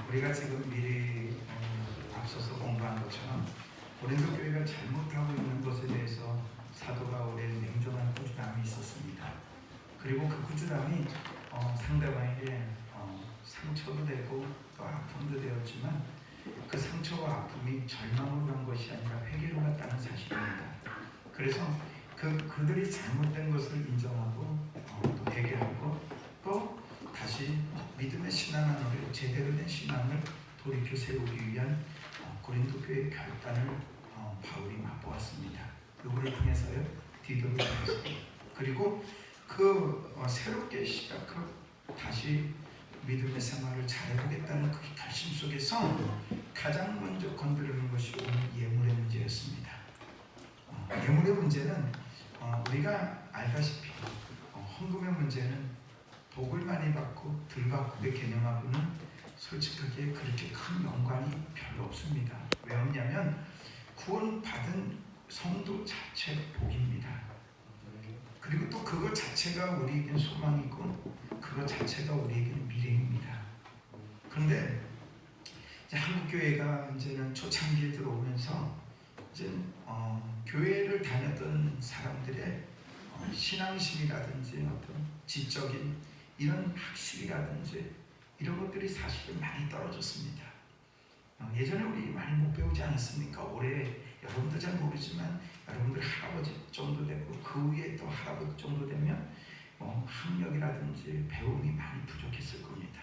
우리가 지금 미리 앞서서 공부한 것처럼 고린도 교회가 잘못하고 있는 것에 대해서 사도가 오랜 냉정한 꾸준함이 있었습니다. 그리고 그 꾸준함이 상대방에게 상처도 되고 또 아픔도 되었지만 그 상처와 아픔이 절망으로 간 것이 아니라 회개로 갔다는 사실입니다. 그래서 그들이 잘못된 것을 인정하고 또 회개하고 또 다시 믿음의 신앙 안으로 제대로 된 신앙을 돌이켜 세우기 위한 고린도 교회의 결단을 바울이 맛보았습니다. 누구를 통해서요? 디도를 통해서. 그리고 새롭게 시작하고 다시 믿음의 생활을 잘해보겠다는 그 결심 속에서 가장 먼저 건드리는 것이 오늘 예물의 문제였습니다. 예물의 문제는 우리가 알다시피 헌금의 문제는 복을 많이 받고 덜 받고의 개념하고는 솔직하게 그렇게 큰 연관이 별로 없습니다. 왜 없냐면 구원받은 성도 자체가 복입니다. 그리고 또 그것 자체가 우리에겐 소망이고 그것 자체가 우리에겐 미래입니다. 그런데 이제 한국교회가 이제는 초창기에 들어오면서 이제 교회를 다녔던 사람들의 신앙심이라든지 어떤 지적인 이런 학식이라든지 이런 것들이 사실은 많이 떨어졌습니다. 예전에 우리 많이 못 배우지 않았습니까? 올해 여러분들 잘 모르지만 여러분들 할아버지 정도 되고 그 위에 또 할아버지 정도 되면 학력이라든지 배움이 많이 부족했을 겁니다.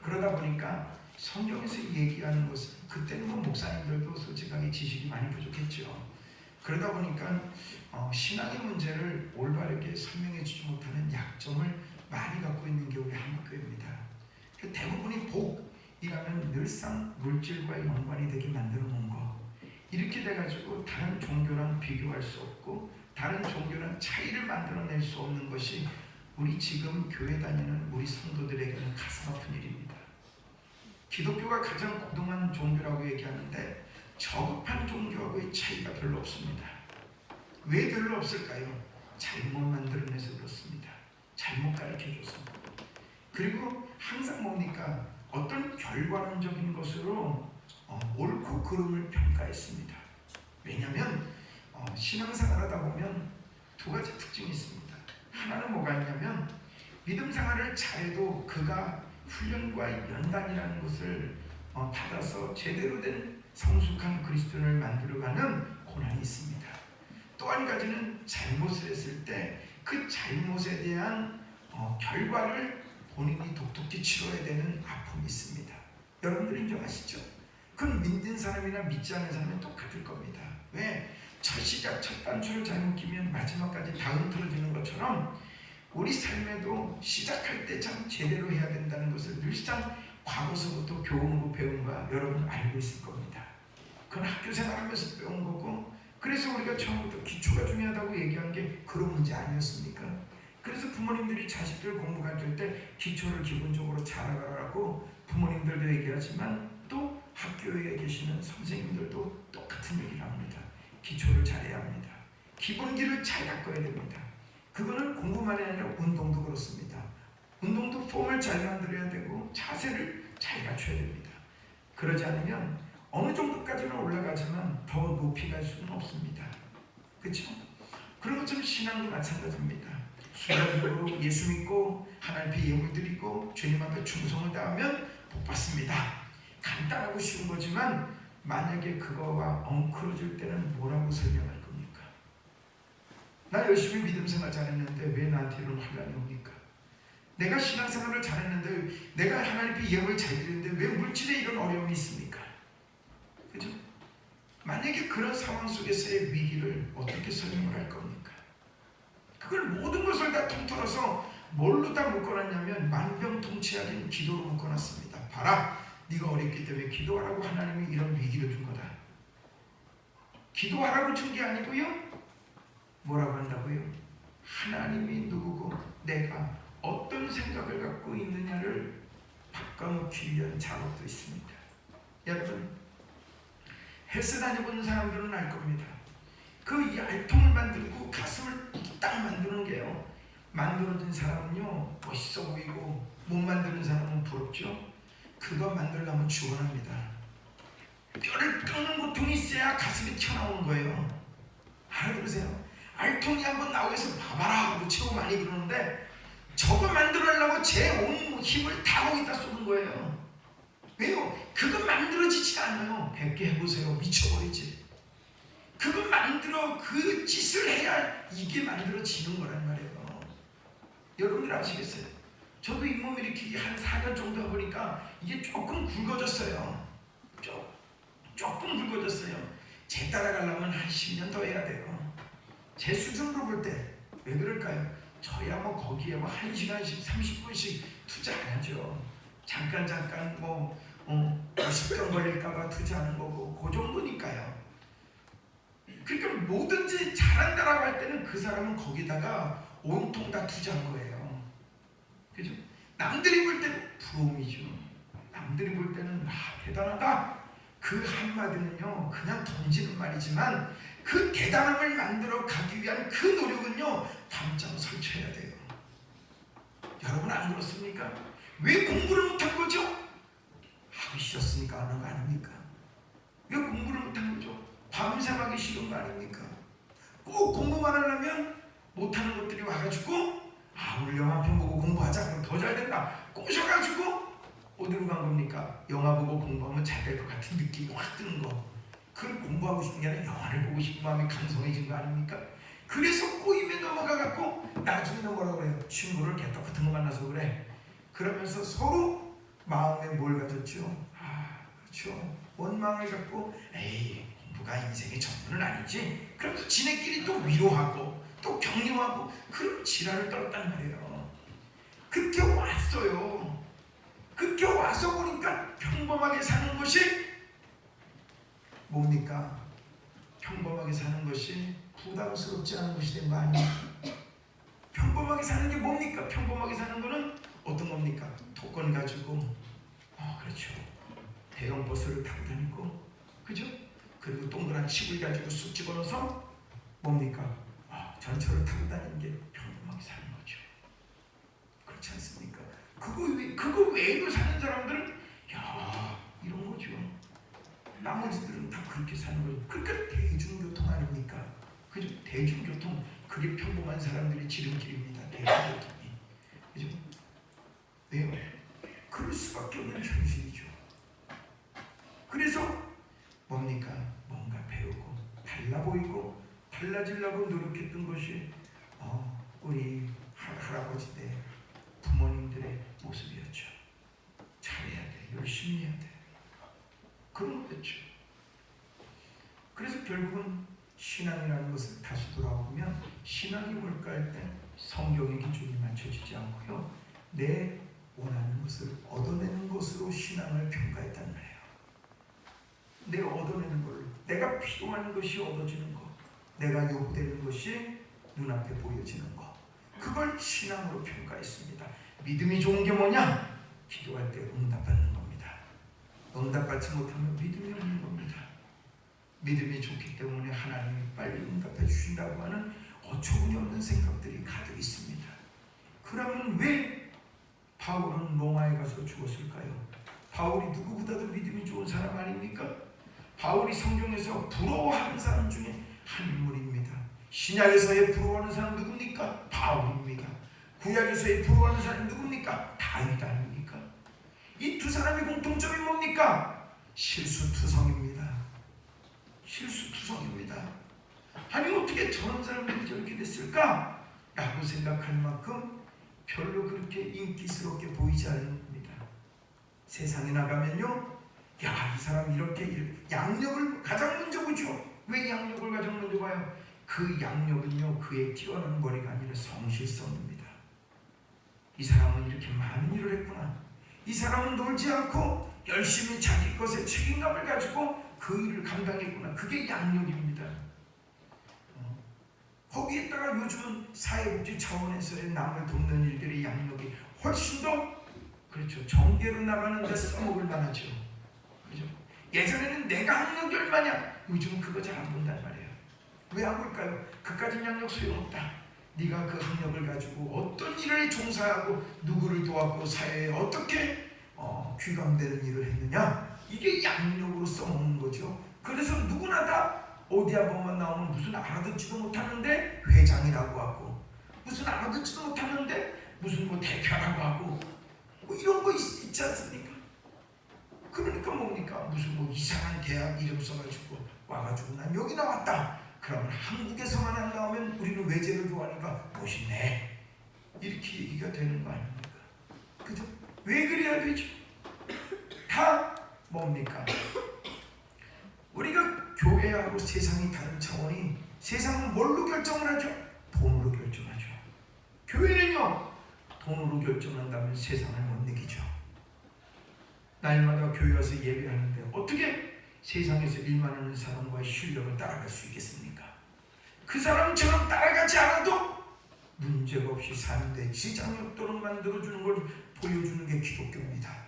그러다 보니까 성경에서 얘기하는 것은 그때는 목사님들도 솔직하게 지식이 많이 부족했죠. 그러다 보니까 신앙의 문제를 올바르게 설명해 주지 못하는 약점을 많이 갖고 있는 게 우리 한국교회입니다. 대부분이 복이라면 늘상 물질과 연관이 되게 만들어 놓은 거, 이렇게 돼가지고 다른 종교랑 비교할 수 없고 다른 종교랑 차이를 만들어낼 수 없는 것이 우리 지금 교회 다니는 우리 성도들에게는 가슴 아픈 일입니다. 기독교가 가장 고등한 종교라고 얘기하는데 저급한 종교하고의 차이가 별로 없습니다. 왜 별로 없을까요? 잘못 만들어내서 그렇습니다. 잘못 가르쳐줘서. 그리고 항상 뭡니까? 어떤 결과론적인 것으로 옳고 그름을 평가했습니다. 왜냐하면 신앙생활 하다 보면 두 가지 특징이 있습니다. 하나는 뭐가 있냐면 믿음 생활을 잘해도 그가 훈련과 연단이라는 것을 받아서 제대로 된 성숙한 그리스도인을 만들어가는 고난이 있습니다. 또 한 가지는 잘못을 했을 때 그 잘못에 대한 결과를 본인이 독특히 치러야 되는 아픔이 있습니다. 여러분들 인정하시죠? 그건 믿는 사람이나 믿지 않는 사람은 똑같을 겁니다. 왜? 첫 시작, 첫 단추를 잘못 끼면 마지막까지 다 흐트러지는 것처럼 우리 삶에도 시작할 때 참 제대로 해야 된다는 것을 늘상 과거서부터 교훈으로 배운 거 여러분 알고 있을 겁니다. 그건 학교 생활하면서 배운 거고, 그래서 우리가 처음부터 기초가 중요하다고 얘기한 게 그런 문제 아니었습니까? 그래서 부모님들이 자식들 공부 가르칠 때 기초를 기본적으로 잘하라고 부모님들도 얘기하지만 또 학교에 계시는 선생님들도 똑같은 얘기를 합니다. 기초를 잘해야 합니다. 기본기를 잘 가꿔야 됩니다. 그거는 공부만이 아니라 운동도 그렇습니다. 운동도 폼을 잘 만들어야 되고 자세를 잘 갖춰야 됩니다. 그러지 않으면 어느 정도까지는 올라가지만 더 높이 갈 수는 없습니다. 그렇죠? 그런 것처럼 신앙도 마찬가지입니다. 수련적으로 예수 믿고 하나님께 예물 드리고 주님 앞에 충성을 다하면 복 받습니다. 간단하고 쉬운 거지만 만약에 그거가 엉클어질 때는 뭐라고 설명할 겁니까? 나 열심히 믿음 생활 잘했는데 왜 나한테 이런 환란이 옵니까? 내가 신앙생활을 잘했는데 내가 하나님께 예물 잘 드리는데 왜 물질에 이런 어려움이 있습니까? 그죠? 만약에 그런 상황 속에서의 위기를 어떻게 설명을 할 겁니까? 그걸 모든 것을 다 통틀어서 뭘로 다 묶어놨냐면 만병통치약인 기도로 묶어놨습니다. 봐라, 네가 어렵기 때문에 기도하라고 하나님이 이런 위기를 준 거다. 기도하라고 준 게 아니고요. 뭐라고 한다고요? 하나님이 누구고 내가 어떤 생각을 갖고 있느냐를 바꿔놓기 위한 작업도 있습니다. 여러분, 헬스 다녀보는 사람들은 알 겁니다. 그 이 알통을 만들고 가슴을 딱 만드는 게요, 만들어진 사람은요 멋있어 보이고 못 만드는 사람은 부럽죠. 그것 만들려면 죽어납니다. 뼈를 깎는 고통이 있어야 가슴이 튀어나오는 거예요. 알아들으세요? 알통이 한번 나오게서 봐봐라 하고 최고 많이 그러는데 저거 만들려고 제 온 힘을 다 거기다 쏟은 거예요. 왜요? 그거 만들어지지 않아요. 100개 해보세요. 미쳐버리지. 그거 만들어 그 짓을 해야 이게 만들어지는 거란 말이에요. 여러분들 아시겠어요? 저도 잇몸 일으키기 한 4년 정도 해보니까 이게 조금 굵어졌어요. 조금 굵어졌어요. 제 따라가려면 한 10년 더 해야 돼요. 제 수준으로 볼 때 왜 그럴까요? 저야 뭐 거기에 뭐 1시간씩 30분씩 투자 안 하죠. 잠깐 뭐 50경 걸릴까봐 투자하는 거고 그 정도니까요. 그러니까 뭐든지 잘한다라고 할 때는 그 사람은 거기다가 온통 다 투자한 거예요. 그죠? 남들이 볼 때는 부러움이죠. 남들이 볼 때는 대단하다. 그 한마디는요 그냥 던지는 말이지만 그 대단함을 만들어 가기 위한 그 노력은요 밤잠 설쳐야 돼요. 여러분 안 그렇습니까? 왜 공부를 못한 거죠? 하기 싫었으니까 하는 거 아닙니까? 왜 공부를 못한 거죠? 밤샘 하기 싫은 거 아닙니까? 꼭 공부만 하려면 못하는 것들이 와가지고 오늘 영화 한 편 보고 공부하자 그럼 더 잘 된다 꼬셔가지고 어디로 간 겁니까? 영화 보고 공부하면 잘 될 것 같은 느낌이 확 드는 거. 그걸 공부하고 싶은 게 아니라 영화를 보고 싶은 마음이 강성해진 거 아닙니까? 그래서 꼬임에 넘어가갖고 나중에는 뭐라고 그래요? 친구를 개떡 같은 거 만나서 그래. 그러면서 서로 마음에 뭘 가졌죠? 그렇죠. 원망을 갖고 에이 공부가 인생의 전부는 아니지. 그러면서 지네끼리 또 위로하고 또 격려하고 그런 지랄을 떨었단 말이에요. 그렇게 왔어요. 그렇게 와서 보니까 평범하게 사는 것이 뭡니까? 평범하게 사는 것이 부담스럽지 않은 것이 된 거 아닙니까? 평범하게 사는 게 뭡니까? 평범하게 사는 거는 어떤 겁니까? 토건 가지고 그렇죠. 대형 버스를 타고 다니고 그죠? 그리고 동그란 칩을 가지고 쑥 집어넣어서 뭡니까? 전철을 타고 다니는 게 평범하게 사는 거죠. 그렇지 않습니까? 그거 외에도 사는 사람들은 이런 거죠. 나머지들은 다 그렇게 사는 거죠. 그러니까 대중교통 아닙니까? 그죠? 대중교통 그게 평범한 사람들의 지름길입니다. 대중교통이 그죠? 왜요? 그럴 수밖에 없는 현실이죠. 그래서 뭡니까? 뭔가 배우고 달라 보이고 달라지려고 노력했던 것이 우리 할아버지 때 부모님들의 모습이었죠. 잘해야 돼, 열심히 해야 돼. 그런 거였죠. 그래서 결국은 신앙이라는 것을 다시 돌아보면 신앙이 뭘까 할 때 성경의 기준이 맞춰지지 않고요. 내 원하는 것을 얻어내는 것으로 신앙을 평가했단 말이에요. 내 얻어내는 걸, 내가 필요한 것이 얻어지는 것, 내가 요구되는 것이 눈앞에 보여지는 것, 그걸 신앙으로 평가했습니다. 믿음이 좋은 게 뭐냐? 기도할 때 응답받는 겁니다. 응답받지 못하면 믿음이 없는 겁니다. 믿음이 좋기 때문에 하나님이 빨리 응답해 주신다고 하는 어처구니 없는 생각들이 가득 있습니다. 그러면 왜 바울은 로마에 가서 죽었을까요? 바울이 누구보다도 믿음이 좋은 사람 아닙니까? 바울이 성경에서 부러워하는 사람 중에 한 인물입니다. 신약에서의 부러워하는 사람 누굽니까? 바울입니다. 구약에서의 부러워하는 사람이 누굽니까? 다윗 아닙니까? 이 두 사람의 공통점이 뭡니까? 실수투성입니다. 실수투성입니다. 아니 어떻게 저런 사람들이 저렇게 됐을까? 라고 생각할 만큼 별로 그렇게 인기스럽게 보이지 않는 겁니다. 세상에 나가면요, 이 사람 이렇게 양력을 가장 먼저 보죠. 왜 양력을 가장 먼저 봐요? 그 양력은요, 그의 뛰어난 머리가 아니라 성실성입니다. 이 사람은 이렇게 많은 일을 했구나. 이 사람은 놀지 않고 열심히 자기 것에 책임감을 가지고 그 일을 감당했구나. 그게 양력입니다. 거기에다가 요즘은 사회복지 차원에서의 남을 돕는 일들의 양력이 훨씬 더 그렇죠. 정계로 나가는데 써먹을 만하죠. 그죠? 예전에는 내가 학력이 얼마냐? 요즘은 그거 잘 안 본단 말이에요. 왜 안 볼까요? 그까진 양력 소용없다. 네가 그 학력을 가지고 어떤 일을 종사하고 누구를 도왔고 사회에 어떻게 귀감되는 일을 했느냐? 이게 양력으로 써먹는 거죠. 그래서 누구나 다 어디 한 번만 나오면 무슨 알아듣지도 못하는데 회장이라고 하고, 무슨 알아듣지도 못하는데 무슨 뭐 대표라고 하고, 뭐 이런 거 있지 않습니까? 그러니까 뭡니까? 무슨 뭐 이상한 대학 이름 써가지고 와가지고 난 여기 나왔다. 그러면 한국에서만 안 나오면 우리는 외제를 좋아하니까 멋있네. 이렇게 얘기가 되는 거 아닙니까? 그죠? 왜 그래야 되죠? 다 뭡니까? 우리가 교회하고 세상이 다른 차원이, 세상은 뭘로 결정을 하죠? 돈으로 결정하죠. 교회는요, 돈으로 결정한다면 세상을 못 이기죠. 날마다 교회 와서 예배하는데 어떻게 세상에서 일만하는 사람과의 실력을 따라갈 수 있겠습니까? 그 사람처럼 따라가지 않아도 문제가 없이 사는데 지장력도를 만들어주는 걸 보여주는 게 기독교입니다.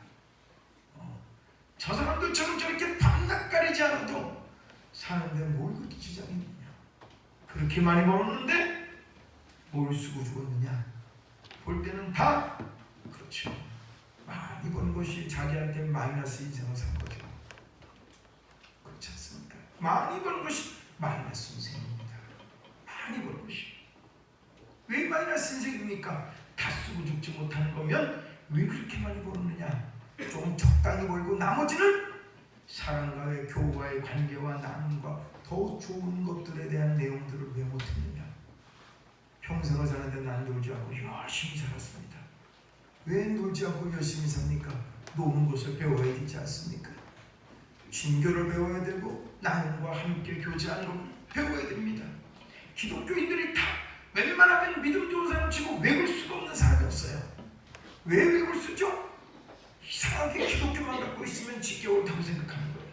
저 사람들처럼 저렇게 밤낮 가리지 않아도 사는데 뭘 그렇게 지장이 있느냐? 그렇게 많이 벌었는데 뭘 쓰고 죽었느냐? 볼 때는 다 그렇죠. 많이 번 것이 자기한테 마이너스 인생을 산 거죠. 그렇지 않습니까? 많이 번 것이 마이너스 인생입니다. 많이 번 것이. 왜 마이너스 인생입니까? 다 쓰고 죽지 못하는 거면 왜 그렇게 많이 벌었느냐? 좀 적당히 벌고 나머지는 사람과의 교우와의 관계와 나눔과 더 좋은 것들에 대한 내용들을 왜 못했느냐? 평생을 사는데 난 놀지 않고 열심히 살았습니다. 왜 놀지 않고 열심히 삽니까? 노는 것을 배워야 되지 않습니까? 신교를 배워야 되고 나눔과 함께 교제하는 걸 배워야 됩니다. 기독교인들이 다 웬만하면 믿음 좋은 사람 치고 외울 수가 없는 사람이 없어요. 왜 외울 수죠? 이상하게 기독교만 갖고 있으면 지겨울다고 생각하는 거예요.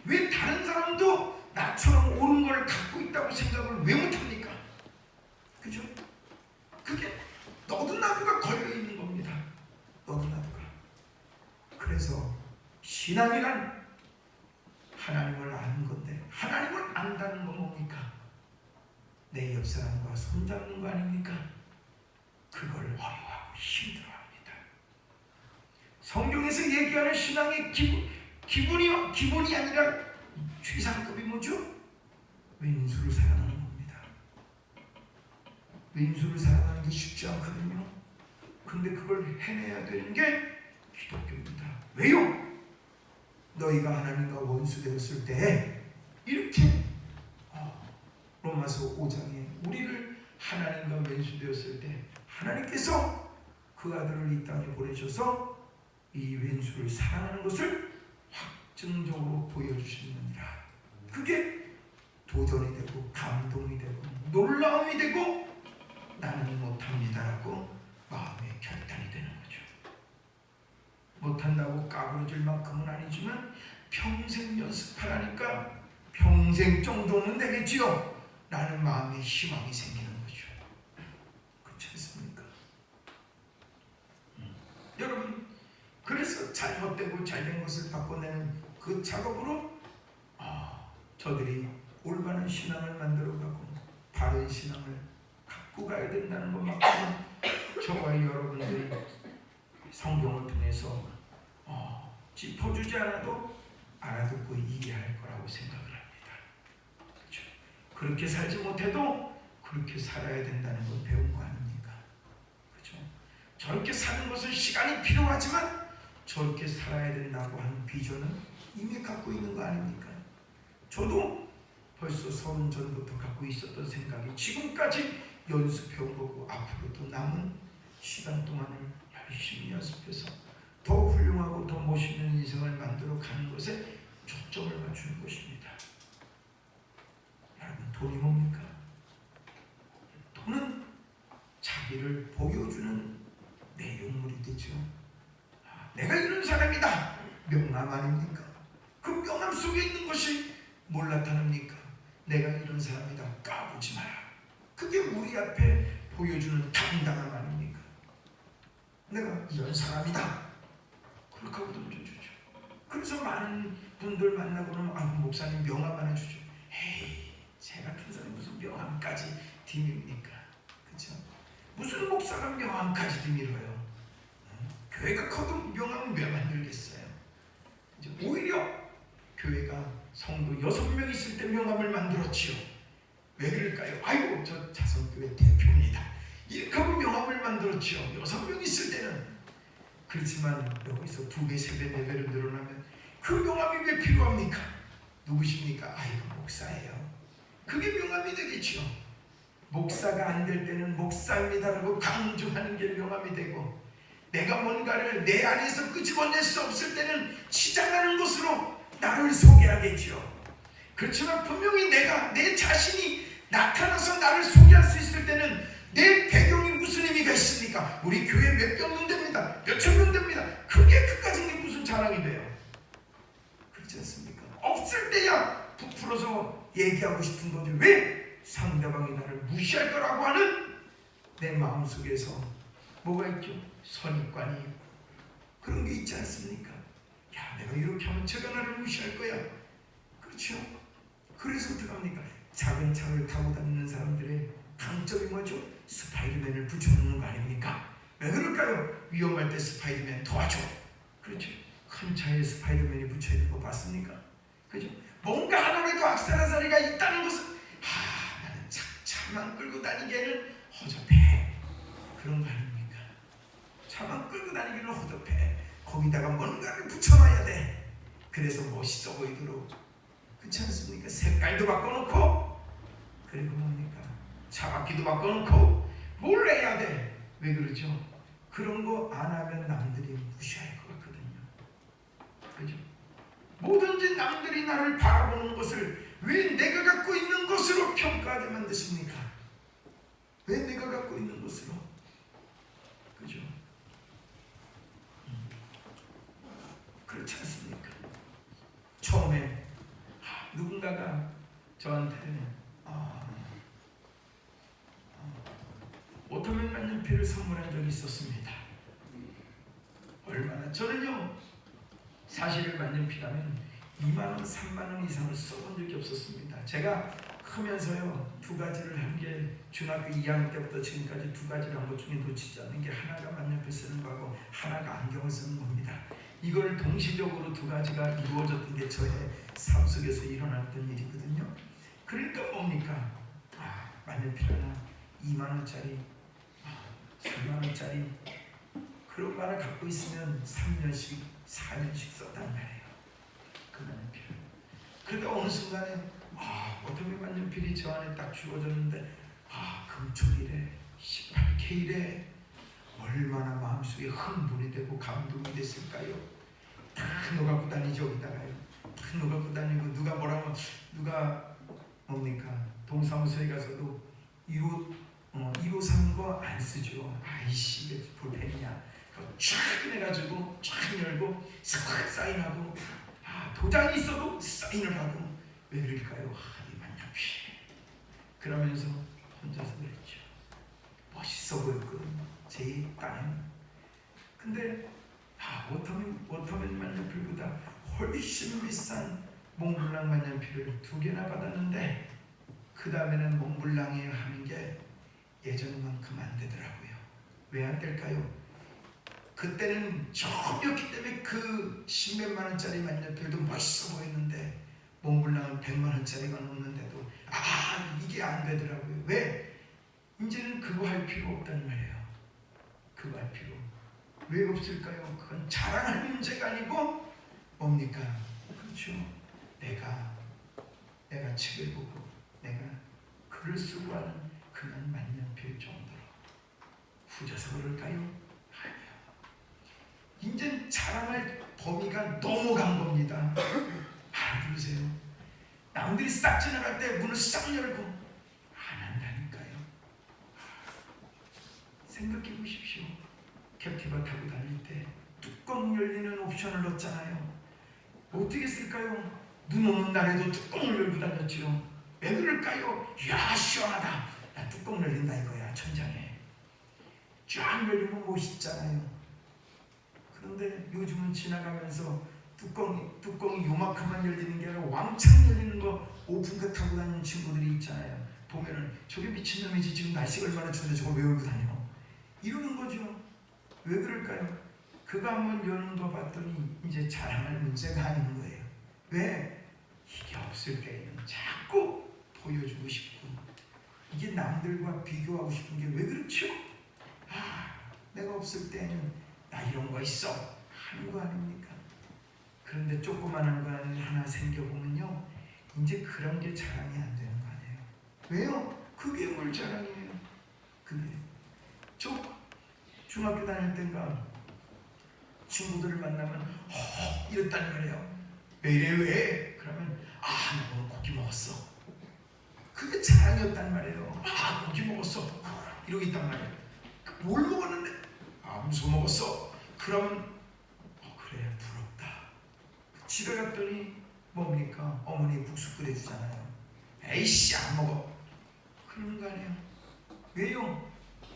왜 다른 사람도 나처럼 옳은 걸 갖고 있다고 생각을 왜 못합니까? 그죠? 그게 너도 나도가 걸려있는 겁니다. 너도 나도가. 그래서 신앙이란 하나님을 아는 건데, 하나님을 안다는 건 뭡니까? 내 옆 사람과 손잡는 거 아닙니까? 그걸 어려워하고 힘들어합니다. 성경에서 얘기하는 신앙의 기본이 아니라 최상급이 뭐죠? 왼수를 사랑하는 겁니다. 왼수를 사랑하는 게 쉽지 않거든요. 근데 그걸 해내야 되는 게 기독교입니다. 왜요? 너희가 하나님과 원수 되었을 때 이렇게 로마서 5장에 우리를 하나님과 왼수 되었을 때 하나님께서 그 아들을 이 땅에 보내셔서 이 왼수를 사랑하는 것을 확증적으로 보여주시느니라. 그게 도전이 되고 감동이 되고 놀라움이 되고 나는 못합니다라고 마음의 결단이 되는 거죠. 못한다고 까부러질 만큼은 아니지만 평생 연습하라니까 평생 정도는 되겠지요 라는 마음의 희망이 생기는 거죠. 그렇지 않습니까? 여러분, 그래서 잘못되고 잘된 것을 바꿔내는 그 작업으로 저들이 올바른 신앙을 만들어가고 바른 신앙을 갖고 가야 된다는 것만큼은 저와 여러분들이 성경을 통해서 짚어주지 않아도 알아듣고 이해할 거라고 생각을 합니다. 그렇죠? 그렇게 살지 못해도 그렇게 살아야 된다는 걸 배운 거 아닙니까? 그렇죠? 저렇게 사는 것은 시간이 필요하지만 저렇게 살아야 된다고 하는 비전은 이미 갖고 있는 거 아닙니까? 저도 벌써 30 전부터 갖고 있었던 생각이 지금까지 연습해온 거고 앞으로도 남은 시간 동안을 열심히 연습해서 더 훌륭하고 더 멋있는 인생을 만들어 가는 것에 초점을 맞추는 것입니다. 여러분, 돈이 뭡니까? 돈은 자기를 보여주는 내용물이 되죠. 내가 이런 사람이다. 명함 아닙니까? 그 명함 속에 있는 것이 뭘 나타납니까? 내가 이런 사람이다. 까부지 마라. 그게 우리 앞에 보여주는 당당함 아닙니까? 내가 이런 사람이다. 그렇게 하고 던져주죠. 그래서 많은 분들 만나고는 목사님 명함 하나 주죠. 에이, 제 같은 사람이 무슨 명함까지 드립니까? 그렇죠? 무슨 목사가 명함까지 드밀어요? 교회가 커도 명함을 왜 만들겠어요? 이제 오히려 교회가 성도 6명 있을 때 명함을 만들었지요. 왜 그럴까요? 아이고 저 자선교회 대표입니다. 이렇게 하고 명함을 만들었지요. 6명 있을 때는. 그렇지만 여기서 2배, 3배, 4배로 늘어나면 그 명함이 왜 필요합니까? 누구십니까? 아이고 목사예요. 그게 명함이 되겠죠. 목사가 안 될 때는 목사입니다라고 강조하는 게 명함이 되고, 내가 뭔가를 내 안에서 끄집어낼 수 없을 때는 치장하는 것으로 나를 소개하겠죠. 그렇지만 분명히 내 자신이 나타나서 나를 소개할 수 있을 때는 내 배경이 무슨 의미가 있습니까? 우리 교회 몇 명 됩니다. 몇천 명 됩니다. 그게 그까진 게 무슨 자랑이 돼요? 그렇지 않습니까? 없을 때야 부풀어서 얘기하고 싶은 거지. 왜? 상대방이 나를 무시할 거라고 하는 내 마음속에서 뭐가 있죠? 선입관이 그런 게 있지 않습니까? 야, 내가 이렇게 하면 제가 나를 무시할 거야. 그렇죠? 그래서 어떡합니까? 작은 차를 타고 다니는 사람들의 강점이 뭐죠? 스파이더맨을 붙여놓는 거 아닙니까? 왜 그럴까요? 위험할 때 스파이더맨 도와줘. 그렇죠? 큰 차에 스파이더맨이 붙여있는 거 봤습니까? 그죠? 뭔가 하나라도 악사라사리가 있다는 것은 나는 차만 끌고 다니기에는 허접해. 그런 거 아닙니까? 차만 끌고 다니기는 허접해. 거기다가 뭔가를 붙여놔야 돼. 그래서 멋있어 보이도록. 그렇지 않습니까? 색깔도 바꿔놓고, 그리고 뭡니까? 차바퀴도 바꿔놓고 뭘 해야 돼? 왜 그러죠? 그런 거 안 하면 남들이 무시할 것 같거든요. 그죠? 뭐든지 남들이 나를 바라보는 것을 왜 내가 갖고 있는 것으로 평가하게 만드십니까? 왜 내가 갖고 있는 것으로? 그죠? 그렇지 않습니까? 처음에 누군가가 저한테 오토맨 만년필을 선물한 적이 있었습니다. 얼마나? 저는요, 사실 만년필하면 2만원, 3만원 이상을 써본 적이 없었습니다. 제가 크면서요, 2가지를 한 게 중학교 2학년 때부터 지금까지 2가지를 한 것 중에 놓치지 않는 게, 하나가 만년필 쓰는 거하고 하나가 안경을 쓰는 겁니다. 이걸 동시적으로 2가지가 이루어졌던 게 저의 삶 속에서 일어났던 일이거든요. 그러니까 뭡니까? 만년필 하나 2만원짜리, 3만원짜리 그런 거 하나 갖고 있으면 3년씩 4년씩 썼단 말이에요. 그 만년필. 그런데 어느 순간에 어떻게 만년필이 저 안에 딱 주어졌는데 금쪽이래, 18K래. 얼마나 마음속에 흥분이 되고 감동이 됐을까요? 다 넣어갖고 다니죠. 여기다가요. 다 넣어갖고 다니고, 누가 뭐라고, 누가 뭡니까? 동사무소에 가서도 1호3 거 안 쓰죠. 아이씨, 이게 볼펜이냐. 쫙 꺼내가지고 쫙 열고 싹 사인하고, 도장이 있어도 사인을 하고. 왜 그럴까요? 이 만년필. 그러면서 혼자서 그랬죠. 멋있어 보였거든요, 제 딴에는. 근데 워터맨 만년필보다 훨씬 비싼 몽블랑 만년필을 2개나 받았는데, 그 다음에는 몽블랑에 하는 게 예전만큼 안 되더라고요. 왜 안 될까요? 그때는 처음이었기 때문에 그 10몇만 원짜리 만년필도 멋있어 보였는데, 몽블랑은 100만 원짜리가 넘는데도 이게 안 되더라고요. 왜? 이제는 그거 할 필요 없단 말이에요. 그거 할 필요. 왜 없을까요? 그건 자랑할 문제가 아니고 뭡니까? 그렇죠. 내가 책을 보고 내가 글을 쓰고 하는 그냥 만년필 정도로 후져서 그럴까요? 아니요. 이제 자랑할 범위가 넘어간 겁니다. 알아두세요. 남들이 싹 지나갈 때 문을 싹 열고 안 한다니까요. 생각해 보십시오. 캡티바 타고 다닐 때 뚜껑 열리는 옵션을 넣었잖아요. 어떻게 쓸까요? 눈 오는 날에도 뚜껑을 열고 다녔죠. 왜 그럴까요? 이야, 시원하다. 나 뚜껑 열린다 이거야. 천장에 쫙 열리면 멋있잖아요. 그런데 요즘은 지나가면서 뚜껑이 요만큼만 열리는 게 아니라 왕창 열리는 거 오픈카 타고 다니는 친구들이 있잖아요. 보면은 저게 미친놈이지, 지금 날씨가 얼마나 추운데 저걸 왜 열고 다녀? 이러는 거죠. 왜 그럴까요? 그가 한번 여는 거 봤더니 이제 자랑할 문제가 아닌 거예요. 왜? 이게 없을 때에는 자꾸 보여주고 싶고 이게 남들과 비교하고 싶은 게 왜 그렇죠? 내가 없을 때는 나 이런 거 있어 하는 거 아닙니까? 그런데 조그마한 거 하나 생겨보면요 이제 그런 게 자랑이 안 되는 거 아니에요. 왜요? 그게 뭘 자랑이에요. 그게 저 중학교 다닐 때인가 친구들을 만나면 이랬단 말이에요. 왜 이래 왜? 그러면 나 오늘 고기 먹었어. 그게 자랑이었단 말이에요. 고기 먹었어. 이러고 있단 말이에요. 뭘 먹었는데? 무슨 먹었어. 그러면 그래 부럽다. 집에 갔더니 뭡니까? 어머니 국수 끓여주잖아요. 에이씨 안 먹어. 그러는 거 아니에요. 왜요?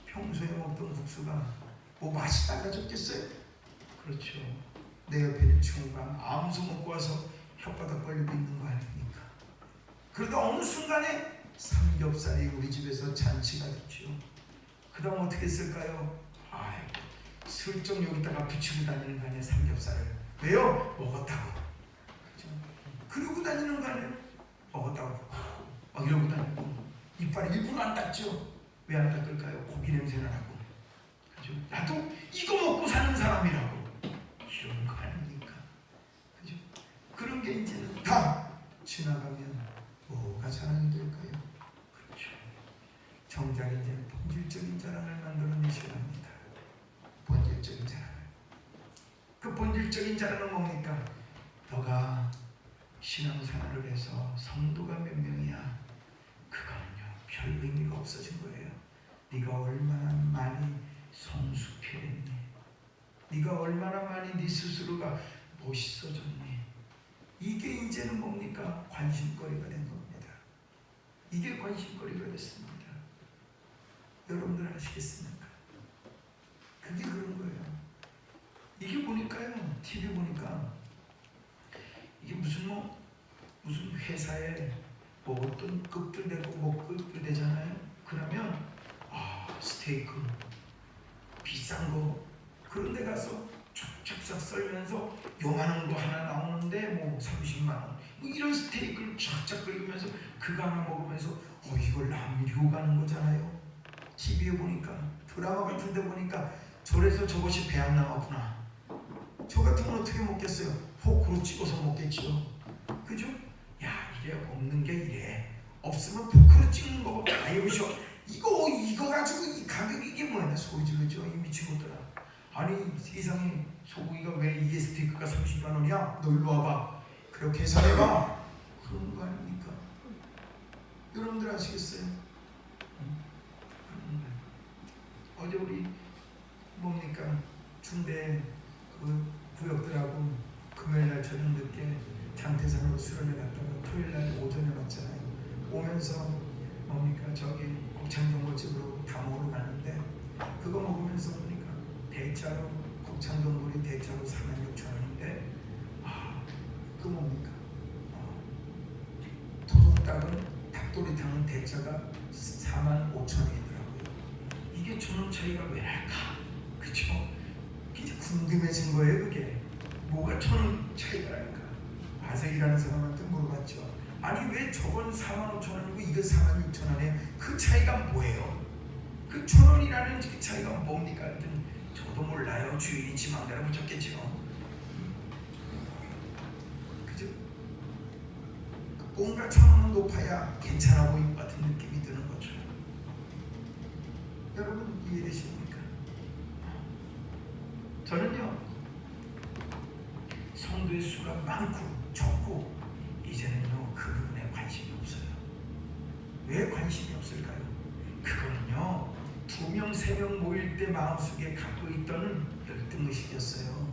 평소에 먹던 국수가 뭐 맛이 달라졌겠어요? 그렇죠. 내 옆에 있는 친구가 아무소 먹고 와서 혓바닥 벌리고 있는 거 아닙니까? 그러다 어느 순간에 삼겹살이 우리 집에서 잔치가 됐죠. 그 다음 어떻게 했을까요? 슬쩍 여기다가 붙이고 다니는 거 아니에요. 삼겹살을. 왜요? 먹었다고. 그렇죠? 그러고 다니는 거 아니에요. 먹었다고 이러고 다니고 이빨 일부러 안 닦죠. 왜 안 닦을까요? 고기 냄새가 나고. 그죠? 나도 이거 먹고 사는 사람이라고. 이런 거 아닙니까? 그죠? 그런 게 이제는 다 지나가면 뭐가 자랑이 될까요? 그렇죠. 정작 이제는 본질적인 자랑을 만들어내셔야 합니다. 본질적인 자랑을. 그 본질적인 자랑은 뭡니까? 너가 신앙생활을 해서 성도가 몇 명이야? 그거는요 별 의미가 없어진 거예요. 네가 얼마나 많이 성숙해졌니? 네가 얼마나 많이 네 스스로가 멋있어졌니? 이게 이제는 뭡니까? 관심거리가 된 겁니다. 이게 관심거리가 됐습니다. 여러분들 아시겠습니까? 그게 그런 거예요. 이게 보니까요, TV 보니까 이게 무슨 회사에 뭐 어떤 급들 되고 먹급들 되잖아요. 그러면 스테이크 비싼 거 그런 데 가서 쫙쫙 썰면서 요만한 거 하나 나오는데 뭐 30만 원 뭐 이런 스테이크를 쫙쫙 끓이면서 그거 하나 먹으면서 이걸 남기고 가는 거잖아요. TV에 보니까 드라마 같은 데 보니까 저래서 저것이 배 안 나왔구나. 저 같으면 어떻게 먹겠어요? 포크로 찍어서 먹겠죠. 그죠? 이게 없는 게 이래. 없으면 포크로 찍는 거. 보셔. 이거 가지고 이 가격 이게 뭐야? 소리 지르죠. 이 미친 것들아. 아니 세상에 소고기가 왜 이게 스테이크가 30만 원이야? 너 일로 와봐. 그렇게 해석해봐. 그런 거 아닙니까? 여러분들 아시겠어요? 어제 우리 뭡니까? 중대 그 구역들하고 금요일날 저녁 늦게 장태산으로 수련회 갔다가 토요일날 오전에 왔잖아요. 오면서 뭡니까? 저기 곱창전골집으로 다 먹으러 갔는데 그거 먹으면서 보니까 대짜로 곱창전골이 대짜로 46,000원인데 그 뭡니까? 토종닭은 닭도리탕은 대짜가 45,000원이더라고요. 이게 1,000원 차이가 왜 날까? 그쵸? 이제 궁금해진 거예요. 그게 뭐가 1,000원 차이가 날까? 와서 일하는 사람한테 물어봤죠. 아니 왜 저건 45,000원이고 이건 46,000원에 그 차이가 뭐예요? 그 1,000원이라는 그 차이가 뭡니까? 저도 몰라요. 주인이 지 맘대로 붙였겠죠. 그죠? 뭔가 1,000원은 높아야 괜찮아 보일 것 같은 느낌이 드는 거죠. 여러분 이해되십니까? 저는요 성도의 수가 많고 적고 이제는요 그 부분에 관심이 없어요. 왜 관심이 없을까요? 그거는요 2명, 3명 모일 때 마음속에 갖고 있던 열등의식이었어요.